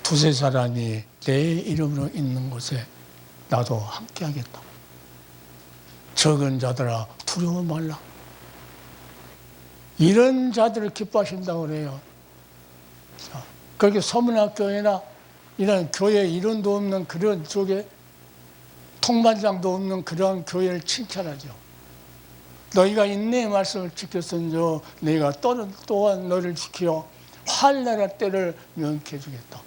두세 사람이 내 이름으로 있는 곳에 나도 함께 하겠다. 적은 자들아 두려워 말라. 이런 자들을 기뻐하신다고 그래요. 그렇게 서문학교회나 이런 교회 이론도 없는 그런 쪽에 통반장도 없는 그러한 교회를 칭찬하죠. 너희가 인내의 말씀을 지켰은저 내가 또한 너를 지켜 환난의 때를 면케해 주겠다.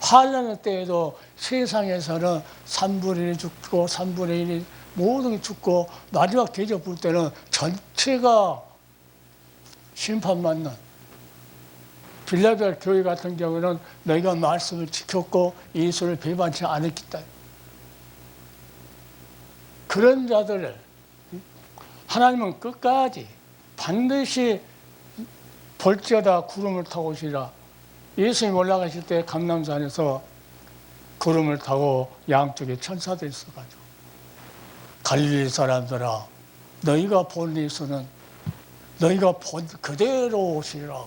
환난의 때에도 세상에서는 3분의 1이 죽고 3분의 1이 모든 게 죽고 마지막 대접 볼 때는 전체가 심판받는 빌라델 교회 같은 경우는 너희가 말씀을 지켰고 예수를 배반치 않았기 때문에 그런 자들을 하나님은 끝까지 반드시 볼지어다 구름을 타고 오시라. 예수님 올라가실 때 감람산에서 구름을 타고 양쪽에 천사들이 있어가지고 갈릴리 사람들아 너희가 본 예수는 너희가 본 그대로 오시리라.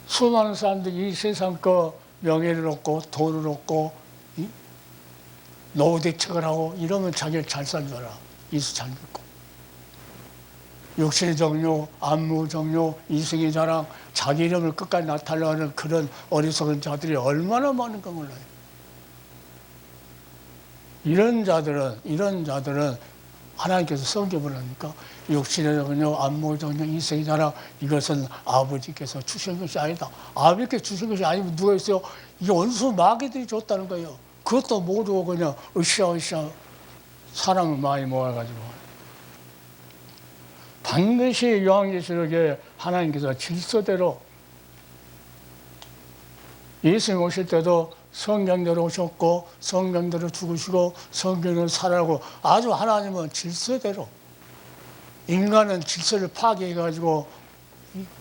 수많은 사람들이 이 세상 거 명예를 얻고 돈을 얻고 노후대책을 하고 이러면 자기를 잘 살더라. 예수 잘 믿고. 육신의 정욕, 안무 정욕, 이승의 자랑, 자기 이름을 끝까지 나타내려고 하는 그런 어리석은 자들이 얼마나 많은가 몰라요. 이런 자들은 하나님께서 성경을 하니까 육신의 정욕, 안무 정욕, 이승의 자랑 이것은 아버지께서 주신 것이 아니다. 아버지께서 주신 것이 아니면 누가 있어요? 이게 원수 마귀들이 줬다는 거예요. 그것도 모르고 그냥 으쌰으쌰 사람을 많이 모아가지고 반드시 요한계시록에 하나님께서 질서대로 예수님 오실 때도 성경대로 오셨고 성경대로 죽으시고 성경대로 살아가고 아주 하나님은 질서대로 인간은 질서를 파괴해가지고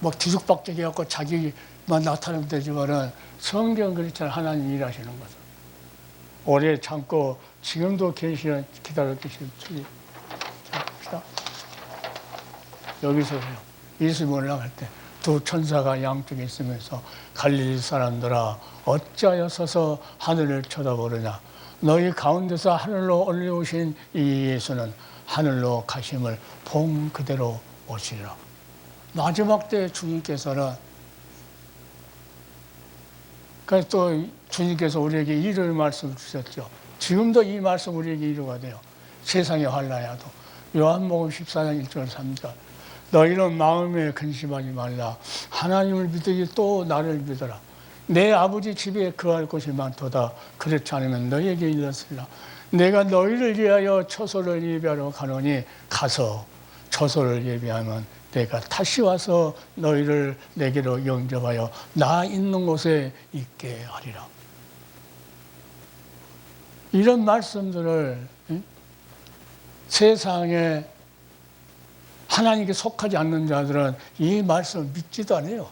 막 뒤죽박죽해갖고 자기만 나타내면 되지만은 성경 그렇잖아요. 하나님 일하시는 거죠. 오래 참고 지금도 계시는 기다려 계시는 주님. 자, 봅시다. 여기서 해요. 예수님 올라갈 때 두 천사가 양쪽에 있으면서 갈릴리 사람들아 어찌하여 서서 하늘을 쳐다보느냐. 너희 가운데서 하늘로 올려오신 이 예수는 하늘로 가심을 본 그대로 오시리라. 마지막 때 주님께서는 그래서 또 주님께서 우리에게 이룰 말씀을 주셨죠. 지금도 이 말씀 우리에게 이루가 돼요. 세상에 환난이라도. 요한복음 14장 1절 3절. 너희는 마음에 근심하지 말라. 하나님을 믿으니 또 나를 믿어라. 내 아버지 집에 거할 곳이 많도다. 그렇지 않으면 너희에게 이르렀으리라. 내가 너희를 위하여 처소를 예비하러 가노니 가서 처소를 예비하면 내가 다시 와서 너희를 내게로 영접하여 나 있는 곳에 있게 하리라. 이런 말씀들을 세상에 하나님께 속하지 않는 자들은 이 말씀을 믿지도 않아요.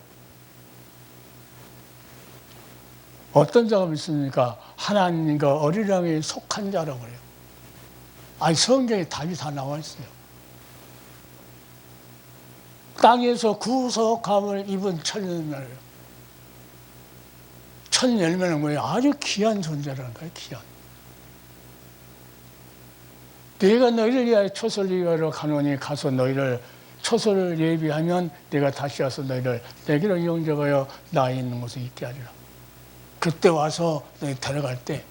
어떤 자가 믿습니까? 하나님과 어린 양에 속한 자라고 그래요. 아니 성경에 답이 다 나와 있어요. 땅에서 구속함을 입은 천열매를. 천열매는 뭐예요? 아주 귀한 존재라는 거예요. 귀한. 내가 너희를 위하여 초소를 예비하러 가노니 가서 너희를 초소를 예비하면 내가 다시 와서 너희를 내게로 영접하여 나 있는 곳에 있게 하리라. 그때 와서 너희 데려갈 때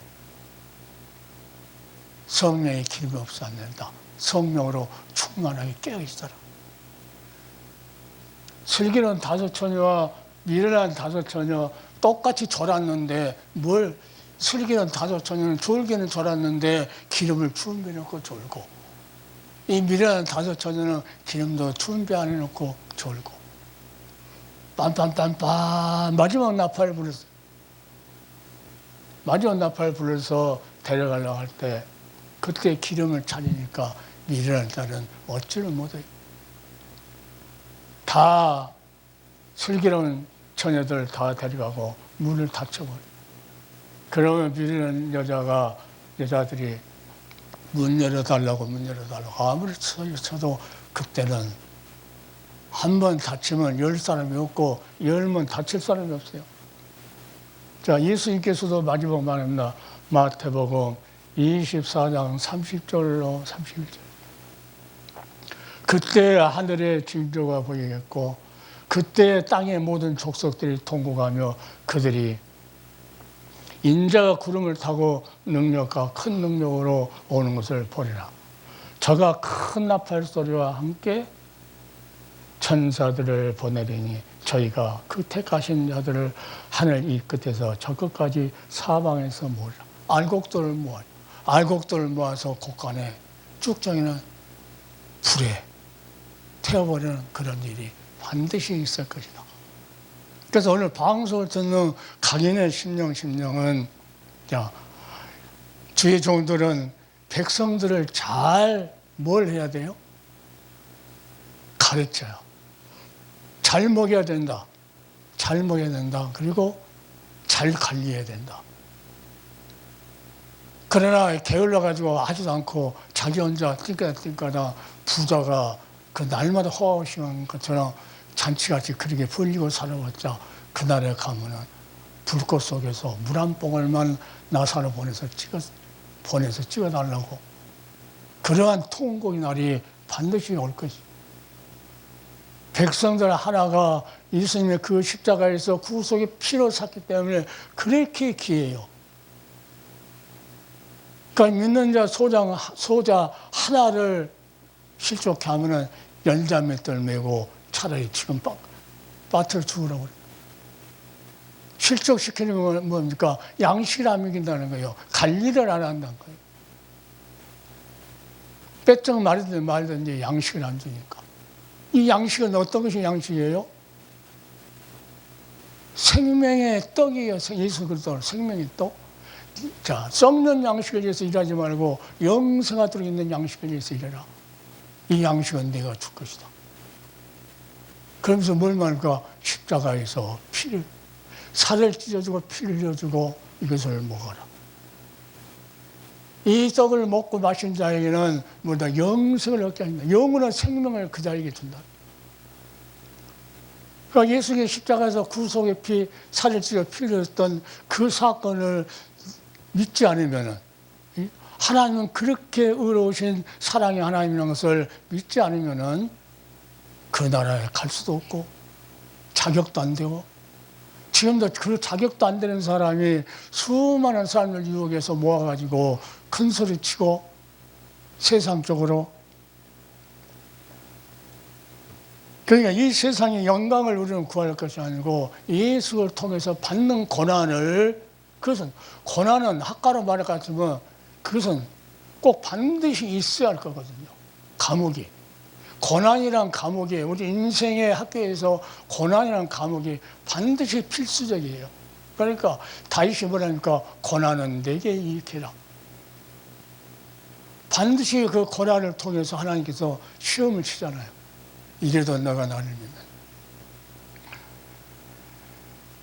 성령의 기름이 없어 안 된다. 성령으로 충만하게 깨어 있어라. 슬기로운 다섯 처녀와 미련한 다섯 처녀 똑같이 졸았는데 뭘 슬기는 다섯 처녀는 졸기는 졸았는데 기름을 준비해 놓고 졸고 이 미련한 다섯 처녀는 기름도 준비 안 해놓고 졸고 빰빰빰빰 마지막 나팔을 불렀어요. 마지막 나팔을 불러서 데려가려고 할 때 그때 기름을 차리니까 미련한 자는 얻지를 못해요. 다 슬기로운 처녀들 다 데려가고 문을 닫혀버려요. 그러면 미련한 여자들이 문 열어달라고 아무리 쳐도 그때는 한 번 닫히면 열 사람이 없고 열면 닫힐 사람이 없어요. 자, 예수님께서도 마지막 말합니다. 마태복음 24장 30절로 31절. 그때 하늘의 징조가 보이겠고 그때 땅의 모든 족속들이 통곡하며 그들이 인자가 구름을 타고 능력과 큰 능력으로 오는 것을 보리라. 저가 큰 나팔 소리와 함께 천사들을 보내리니 저희가 그 택하신 자들을 하늘 이 끝에서 저 끝까지 사방에서 모으리라. 알곡들을 모아서 곳간에 쭉정이는 불에 태워버리는 그런 일이 반드시 있을 것이다. 그래서 오늘 방송을 듣는 각인의 심령은 주의 종들은 백성들을 잘 뭘 해야 돼요? 가르쳐요. 잘 먹여야 된다. 잘 먹여야 된다. 그리고 잘 관리해야 된다. 그러나 게을러가지고 하지도 않고 자기 혼자 띵까다 부자가 그 날마다 허황심한 것처럼 잔치같이 그렇게 벌리고 살아왔자 그날에 가면은 불꽃 속에서 물 한 봉을만 나사로 보내서 찍어달라고 그러한 통곡의 날이 반드시 올 것이다. 백성들 하나가 예수님의 그 십자가에서 구속의 피로 샀기 때문에 그렇게 귀해요. 그러니까 믿는 자 소자 하나를 실족해 하면은 열자맷돌 메고 차라리 지금 밭을 죽으라고 그래요. 실족시키는 건 뭡니까? 양식을 안 먹인다는 거예요. 관리를 안 한다는 거예요. 빼쩍 말든지 양식을 안 주니까. 이 양식은 어떤 것이 양식이에요? 생명의 떡이에요. 예수 그리스도 생명의 떡. 자, 썩는 양식을 위해서 일하지 말고 영생아 들어있는 양식을 위해서 일해라. 이 양식은 내가 줄 것이다. 그러면서 뭘 말할까? 십자가에서 살을 찢어주고 피를 흘려주고 이것을 먹어라. 이 떡을 먹고 마신 자에게는 뭐다? 영생을 얻게 합니다. 영원한 생명을 그 자에게 준다. 그러니까 예수의 십자가에서 구속의 피, 살을 찢어 피를 흘렸던 그 사건을 믿지 않으면은, 하나님은 그렇게 의로우신 사랑의 하나님이라는 것을 믿지 않으면은 그 나라에 갈 수도 없고 자격도 안 되고, 지금도 그 자격도 안 되는 사람이 수많은 사람을 유혹해서 모아가지고 큰 소리 치고 세상적으로, 그러니까 이 세상의 영광을 우리는 구할 것이 아니고 예수를 통해서 받는 그것은 고난은 학가로 말할 것 같으면 그것은 꼭 반드시 있어야 할 거거든요. 감옥이. 고난이란 감옥이, 우리 인생의 학교에서 고난이란 감옥이 반드시 필수적이에요. 그러니까 다윗이 뭐라니까? 고난은 내게 이익해라. 반드시 그 고난을 통해서 하나님께서 시험을 치잖아요. 이래도 너가 나를 믿는.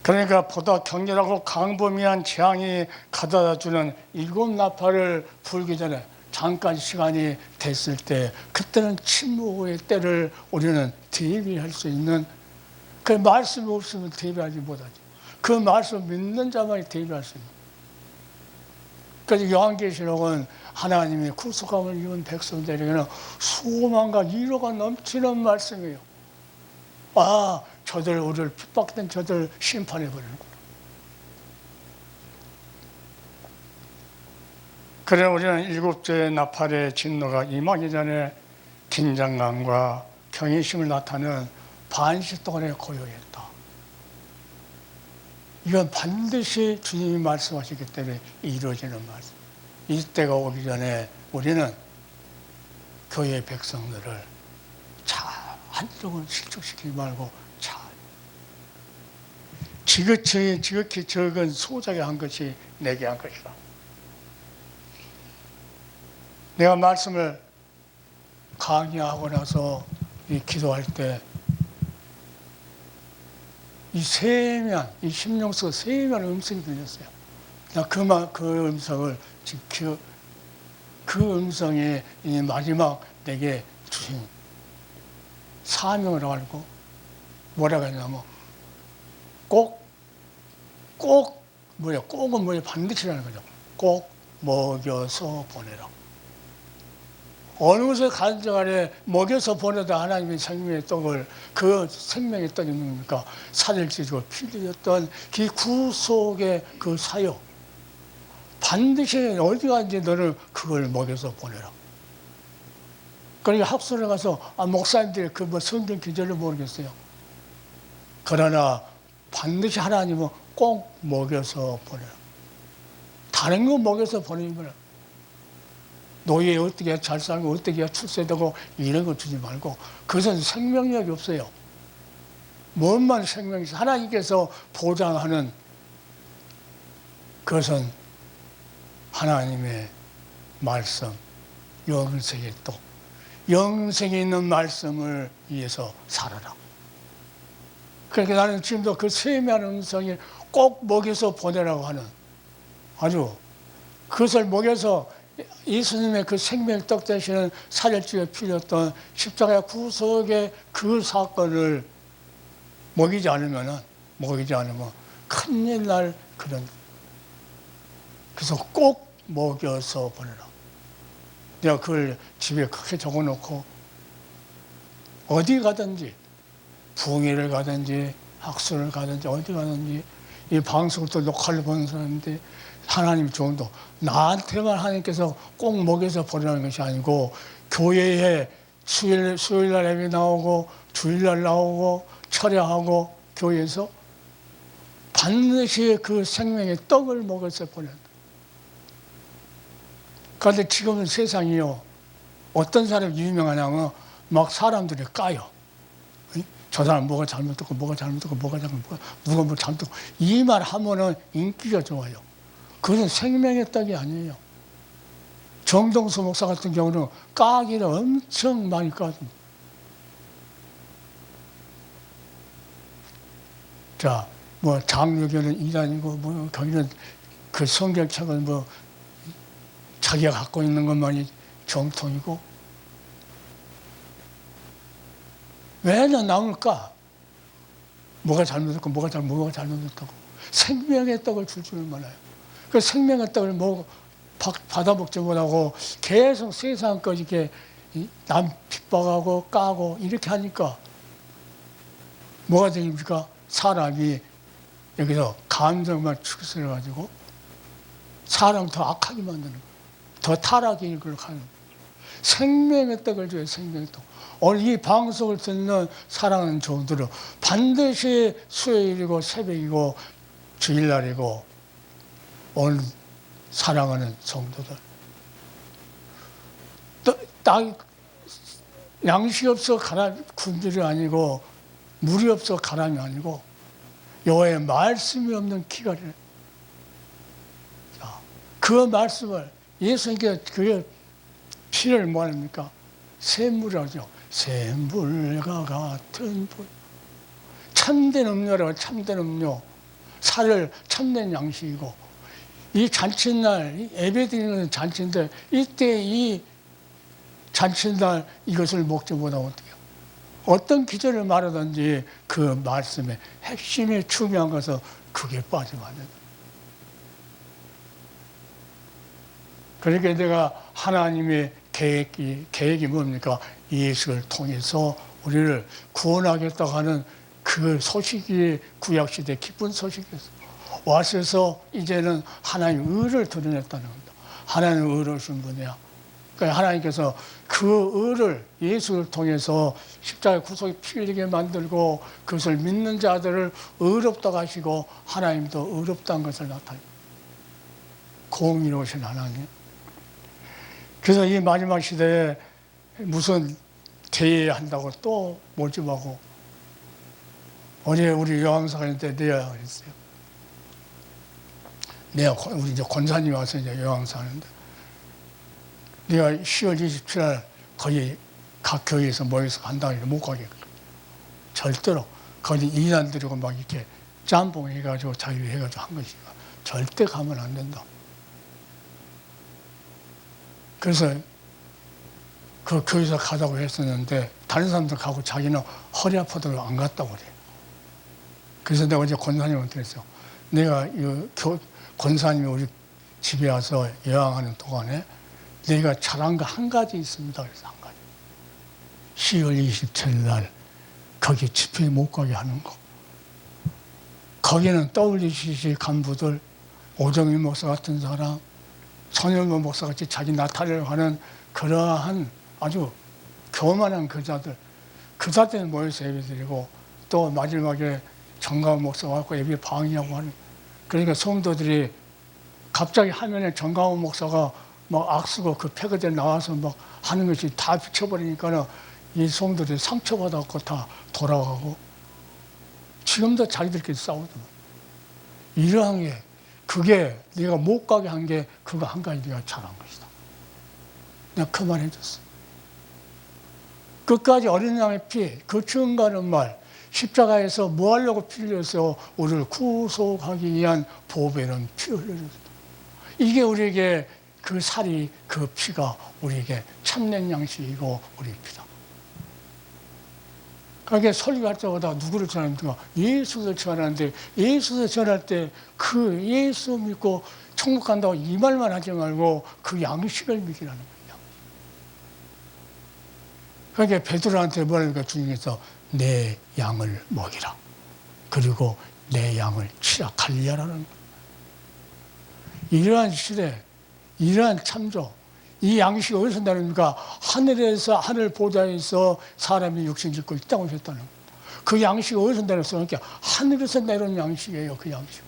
그러니까 보다 격렬하고 강범위한 재앙이 가져다주는 7 나팔을 불기 전에 잠깐 시간이 됐을 때, 그때는 침묵의 때를 우리는 대비할 수 있는, 그 말씀이 없으면 대비하지 못하죠. 그 말씀 믿는 자만이 대비할 수 있는. 그래서 요한계시록은 하나님이 구속함을 입은 백성들에게는 소망과 위로가 넘치는 말씀이에요. 아, 우리를 핍박된 저들 심판해버리는구나. 그래 우리는 7째 나팔의 진노가 임하기 전에 긴장감과 경외심을 나타내는 반시 동안에 고요했다. 이건 반드시 주님이 말씀하시기 때문에 이루어지는 말씀. 이때가 오기 전에 우리는 교회 백성들을 잘 한쪽은 실족시키지 말고 잘 지극히 적은 소작에 한 것이 내게 한 것이다. 내가 말씀을 강의하고 나서 기도할 때 이 심령속 세면 음성이 들렸어요. 그 음성을 지켜, 그 음성이 마지막 내게 주신 사명을 알고 뭐라고 했냐면 꼭은 뭐야? 반드시라는 거죠. 꼭 먹여서 보내라. 어느 곳에 가든지 간에 먹여서 보내다 하나님의 생명의 떡을, 그 생명의 떡이 뭡니까? 살을 찢고 피 흘렸던 그 구속의 그 사역, 반드시 어디가 이제 너를 그걸 먹여서 보내라. 그러니까 학술에 가서 목사님들이 그 뭐 성경 기절을 모르겠어요. 그러나 반드시 하나님은 꼭 먹여서 보내라. 다른 거 먹여서 보내는 거라. 노예 어떻게 잘 살고 어떻게 출세되고 이런 거 주지 말고 그것은 생명력이 없어요. 뭔만 생명이 하나님께서 보장하는 그것은 하나님의 말씀, 영생의 또 영생에 있는 말씀을 위해서 살아라. 그러니까 나는 지금도 그 세미한 음성이 꼭 먹여서 보내라고 하는 아주 그것을 먹여서 예수님의 그 생명의 떡 되시는 사절주에 필요했던 십자가의 구속의 그 사건을 먹이지 않으면 큰일 날 그런. 그래서 꼭 먹여서 보내라. 내가 그걸 집에 크게 적어놓고 어디 가든지 부흥회를 가든지 학술을 가든지 어디 가든지 이 방송을 또 녹화를 보는 사람인데 하나님 좋은도 나한테만 하나님께서 꼭 먹여서 보내라는 것이 아니고 교회에 수요일날 예배 나오고 주일날 나오고 철야하고 교회에서 반드시 그 생명의 떡을 먹여서 보낸다. 그런데 지금은 세상이요. 어떤 사람이 유명하냐면 막 사람들이 까요. 저 사람 뭐가 잘못됐고 뭐가 잘못됐고 뭐가 잘못됐고 누가 뭐 잘못됐고 이 말 하면은 인기가 좋아요. 그것은 생명의 떡이 아니에요. 정동수 목사 같은 경우는 까기를 엄청 많이 까줍니다. 자, 뭐 장로교는 이단이고 뭐 거기는 그 성경책을 뭐 자기가 갖고 있는 것만이 정통이고 왜 남을까? 뭐가 잘못됐고 뭐가 잘못됐다고 생명의 떡을 줄 줄은 몰라요. 그 생명의 떡을 받아 먹지 못하고 계속 세상 거 이렇게 남 핍박하고 까고 이렇게 하니까 뭐가 됩니까? 사람이 여기서 감정만 축소해가지고 사람 더 악하게 만드는 거예요. 더 타락이 그걸 하는 거예요. 생명의 떡을 줘요. 생명의 떡. 오늘 이 방송을 듣는 사랑하는 종들은 반드시 수요일이고 새벽이고 주일날이고 오늘 사랑하는 성도들 또 양식이 없어 굶주이 아니고 물이 없어 가람이 아니고 여호와의 말씀이 없는 기갈이래. 그 말씀을 예수님께서 그 피를 뭐 합니까? 샘물이라죠. 샘물과 같은 불. 참된 음료라고 참된 음료. 살을 참된 양식이고 이 잔칫날 이 예배드리는 잔치인데 이때 이 잔칫날 이것을 먹지 못하면 어떡해요? 어떤 기절을 말하든지 그 말씀의 핵심에 중요한 것은 그게 빠지면 안 된다. 그러니까 내가 하나님의 계획이 뭡니까? 예수를 통해서 우리를 구원하겠다고 하는 그 소식이 구약시대 기쁜 소식이었어요. 와셔서 이제는 하나님의 의를 드러냈다는 겁니다. 하나님의 의로우신 분이야. 그러니까 하나님께서 그 의를 예수를 통해서 십자가의 구속에 피 흘리게 만들고 그것을 믿는 자들을 의롭다고 하시고 하나님도 의롭다는 것을 나타냅니다. 공의로우신 하나님. 그래서 이 마지막 시대에 무슨 대예한다고 또 모집하고 어제 우리 요양사한테 내야 그랬어요. 우리 이제 권사님이 와서 이제 요양사 하는데 내가 10월 27일 거기 각 교회에서 모여서 간다고 해서 못 가겠고 절대로 거기 이단들이고 막 이렇게 짬뽕 해가지고 자유해가지고 한 것이니까 절대 가면 안 된다. 그래서 그 교회에서 가자고 했었는데 다른 사람들 가고 자기는 허리 아파도 안 갔다고 그래. 그래서 내가 어제 권사님한테 그랬어요. 내가 권사님이 우리 집에 와서 요양하는 동안에 내가 잘한 거 한 가지 있습니다. 그래서 한 가지. 10월 27일 날 거기 집회에 못 가게 하는 거. 거기는 WCC 간부들, 오정일 목사 같은 사람, 손현무 목사같이 자기 나타내려고 하는 그러한 아주 교만한 그자들 모여서 예배드리고, 또 마지막에 정강훈 목사가 와서 예배 방해하고 하는, 그러니까 성도들이 갑자기 화면에 정강훈 목사가 막 악수고 그 패거들 나와서 막 하는 것이 다 비춰버리니까는 이 성도들이 상처받았고 다 돌아가고, 지금도 자기들끼리 싸우더만. 이러한 게, 그게 네가 못 가게 한 게 그거 한 가지 네가 잘한 것이다. 내가 그 말 해줬어. 끝까지 어린 양의 피, 그 증거하는 말, 십자가에서 뭐 하려고 피를 흘려서 우리를 구속하기 위한 보배는 피를 흘려줬다. 이게 우리에게 그 살이, 그 피가 우리에게 참된 양식이고 우리 피다. 그러니까 설교할 때마다 누구를 전하는가? 예수를 전하는데, 예수를 전할 때 그 예수 믿고 천국 간다고 이 말만 하지 말고 그 양식을 믿으라는 거예요. 그러니까 베드로한테 뭐라니까 주님께서 내 양을 먹이라. 그리고 내 양을 치라, 관리하라는 거예요. 이러한 시대, 이러한 참조, 이 양식이 어디서 나옵니까? 하늘에서, 하늘 보좌에서 사람이 육신 짓고 이 땅에 오셨다는 거예요. 그 양식이 어디서 내렸어요? 그러니까 하늘에서 내려온 양식이에요, 그 양식.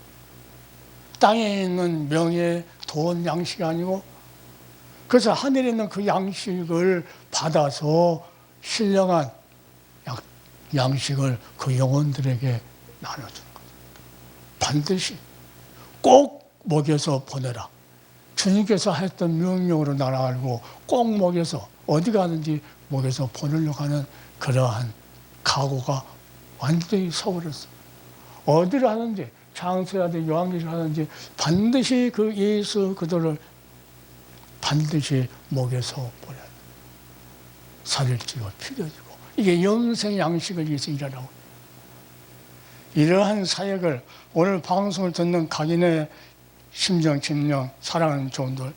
땅에 있는 명예, 돈 양식이 아니고, 그래서 하늘에 있는 그 양식을 받아서 신령한 양식을 그 영혼들에게 나눠주는 거예요. 반드시 꼭 먹여서 보내라. 주님께서 했던 명령으로 나라 알고 꼭 먹여서 어디 가든지 먹여서 보내려고 하는 그러한 각오가 완전히 서버렸어요. 어디를 하든지, 장소라든지 요한계시를 하든지 반드시 그 예수 그들을 반드시 먹여서 보내라. 살을 찌고 피를 주고, 이게 영생 양식을 위해서 일하라고. 이러한 사역을 오늘 방송을 듣는 각인의 심정, 심령, 사랑하는 종들,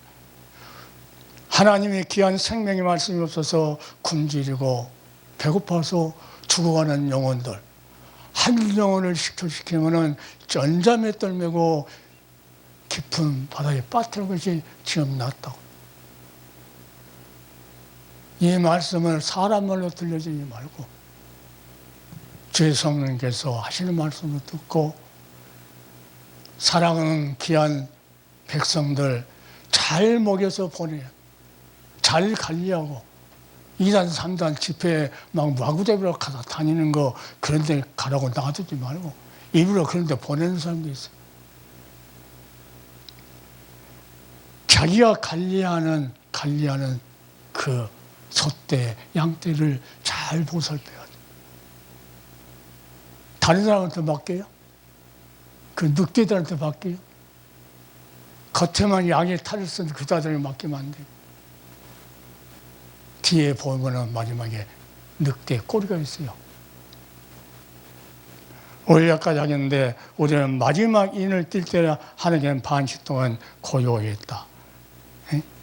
하나님의 귀한 생명의 말씀이 없어서 굶주리고 배고파서 죽어가는 영혼들, 한 영혼을 식혀시키면은 전잠에 떨매고 깊은 바다에 빠뜨리는 것이 지금 낫다고. 이 말씀을 사람 말로 들려주지 말고 주의 성령께서 하시는 말씀을 듣고 사랑하는 귀한 백성들 잘 먹여서 보내야, 잘 관리하고, 2단, 3단 집회에 막 마구잡이로 가서 다니는 거 그런 데 가라고 놔두지 말고 일부러 그런 데 보내는 사람도 있어요. 자기가 관리하는 그 소떼, 양떼를 잘 보살펴야 돼. 다른 사람한테 맡겨요? 그 늑대들한테 맡겨요? 겉에만 양의 탈을 쓴 그 자들에게 맡기면 안 돼요. 뒤에 보면은 마지막에 늑대 꼬리가 있어요. 올해까지 하겠는데 우리는 마지막 인을 뛸 때 하나님은 반시 동안 고요했다.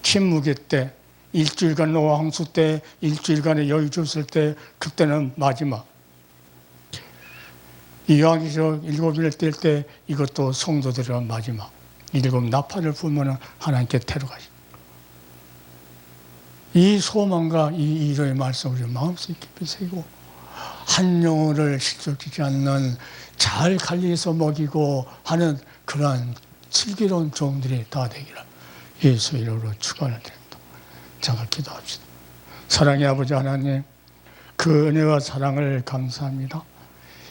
침묵의 때, 일주일간 노아 홍수 때, 일주일간의 여유 줬을 때, 그때는 마지막. 요한계시록 7일을 뛸 때 이것도 성도들의 마지막. 7 나팔을 불면 하나님께 데려가시. 이 소망과 이 위로의 말씀을 우리 마음속에 깊이 새기고 한 영혼을 실족시키지 않는 잘 관리해서 먹이고 하는 그러한 슬기로운 종들이 다 되기를 예수 이름으로 축원을 드립니다. 잠깐 기도합시다. 사랑의 아버지 하나님, 그 은혜와 사랑을 감사합니다.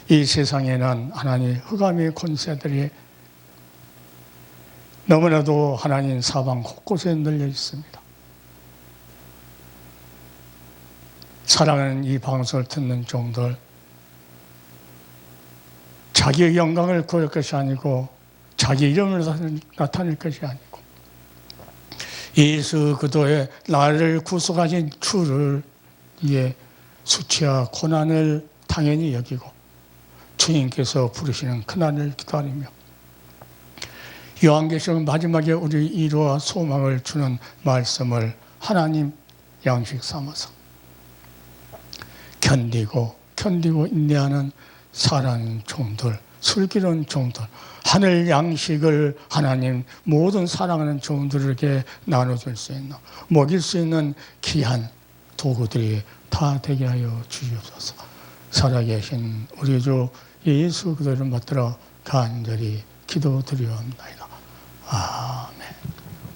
이 세상에는 하나님 흑암의 권세들이 너무나도 하나님 사방 곳곳에 널려 있습니다. 사랑하는 이 방송을 듣는 종들, 자기의 영광을 구할 것이 아니고 자기 이름을 나타낼 것이 아니고 예수 그리스도의 나를 구속하신 주를 위해 수치와 고난을 당연히 여기고 주님께서 부르시는 그날을 기다리며 요한계시록 마지막에 우리 위로와 소망을 주는 말씀을 하나님 양식 삼아서 견디고 인내하는 사랑하는 종들, 슬기로운 종들, 하늘 양식을 하나님 모든 사랑하는 종들에게 나눠줄 수 있는, 먹일 수 있는 귀한 도구들이 다 되게 하여 주시옵소서. 살아계신 우리 주 예수 그리스도를 받들어 간절히 기도드리옵나이다. 아멘.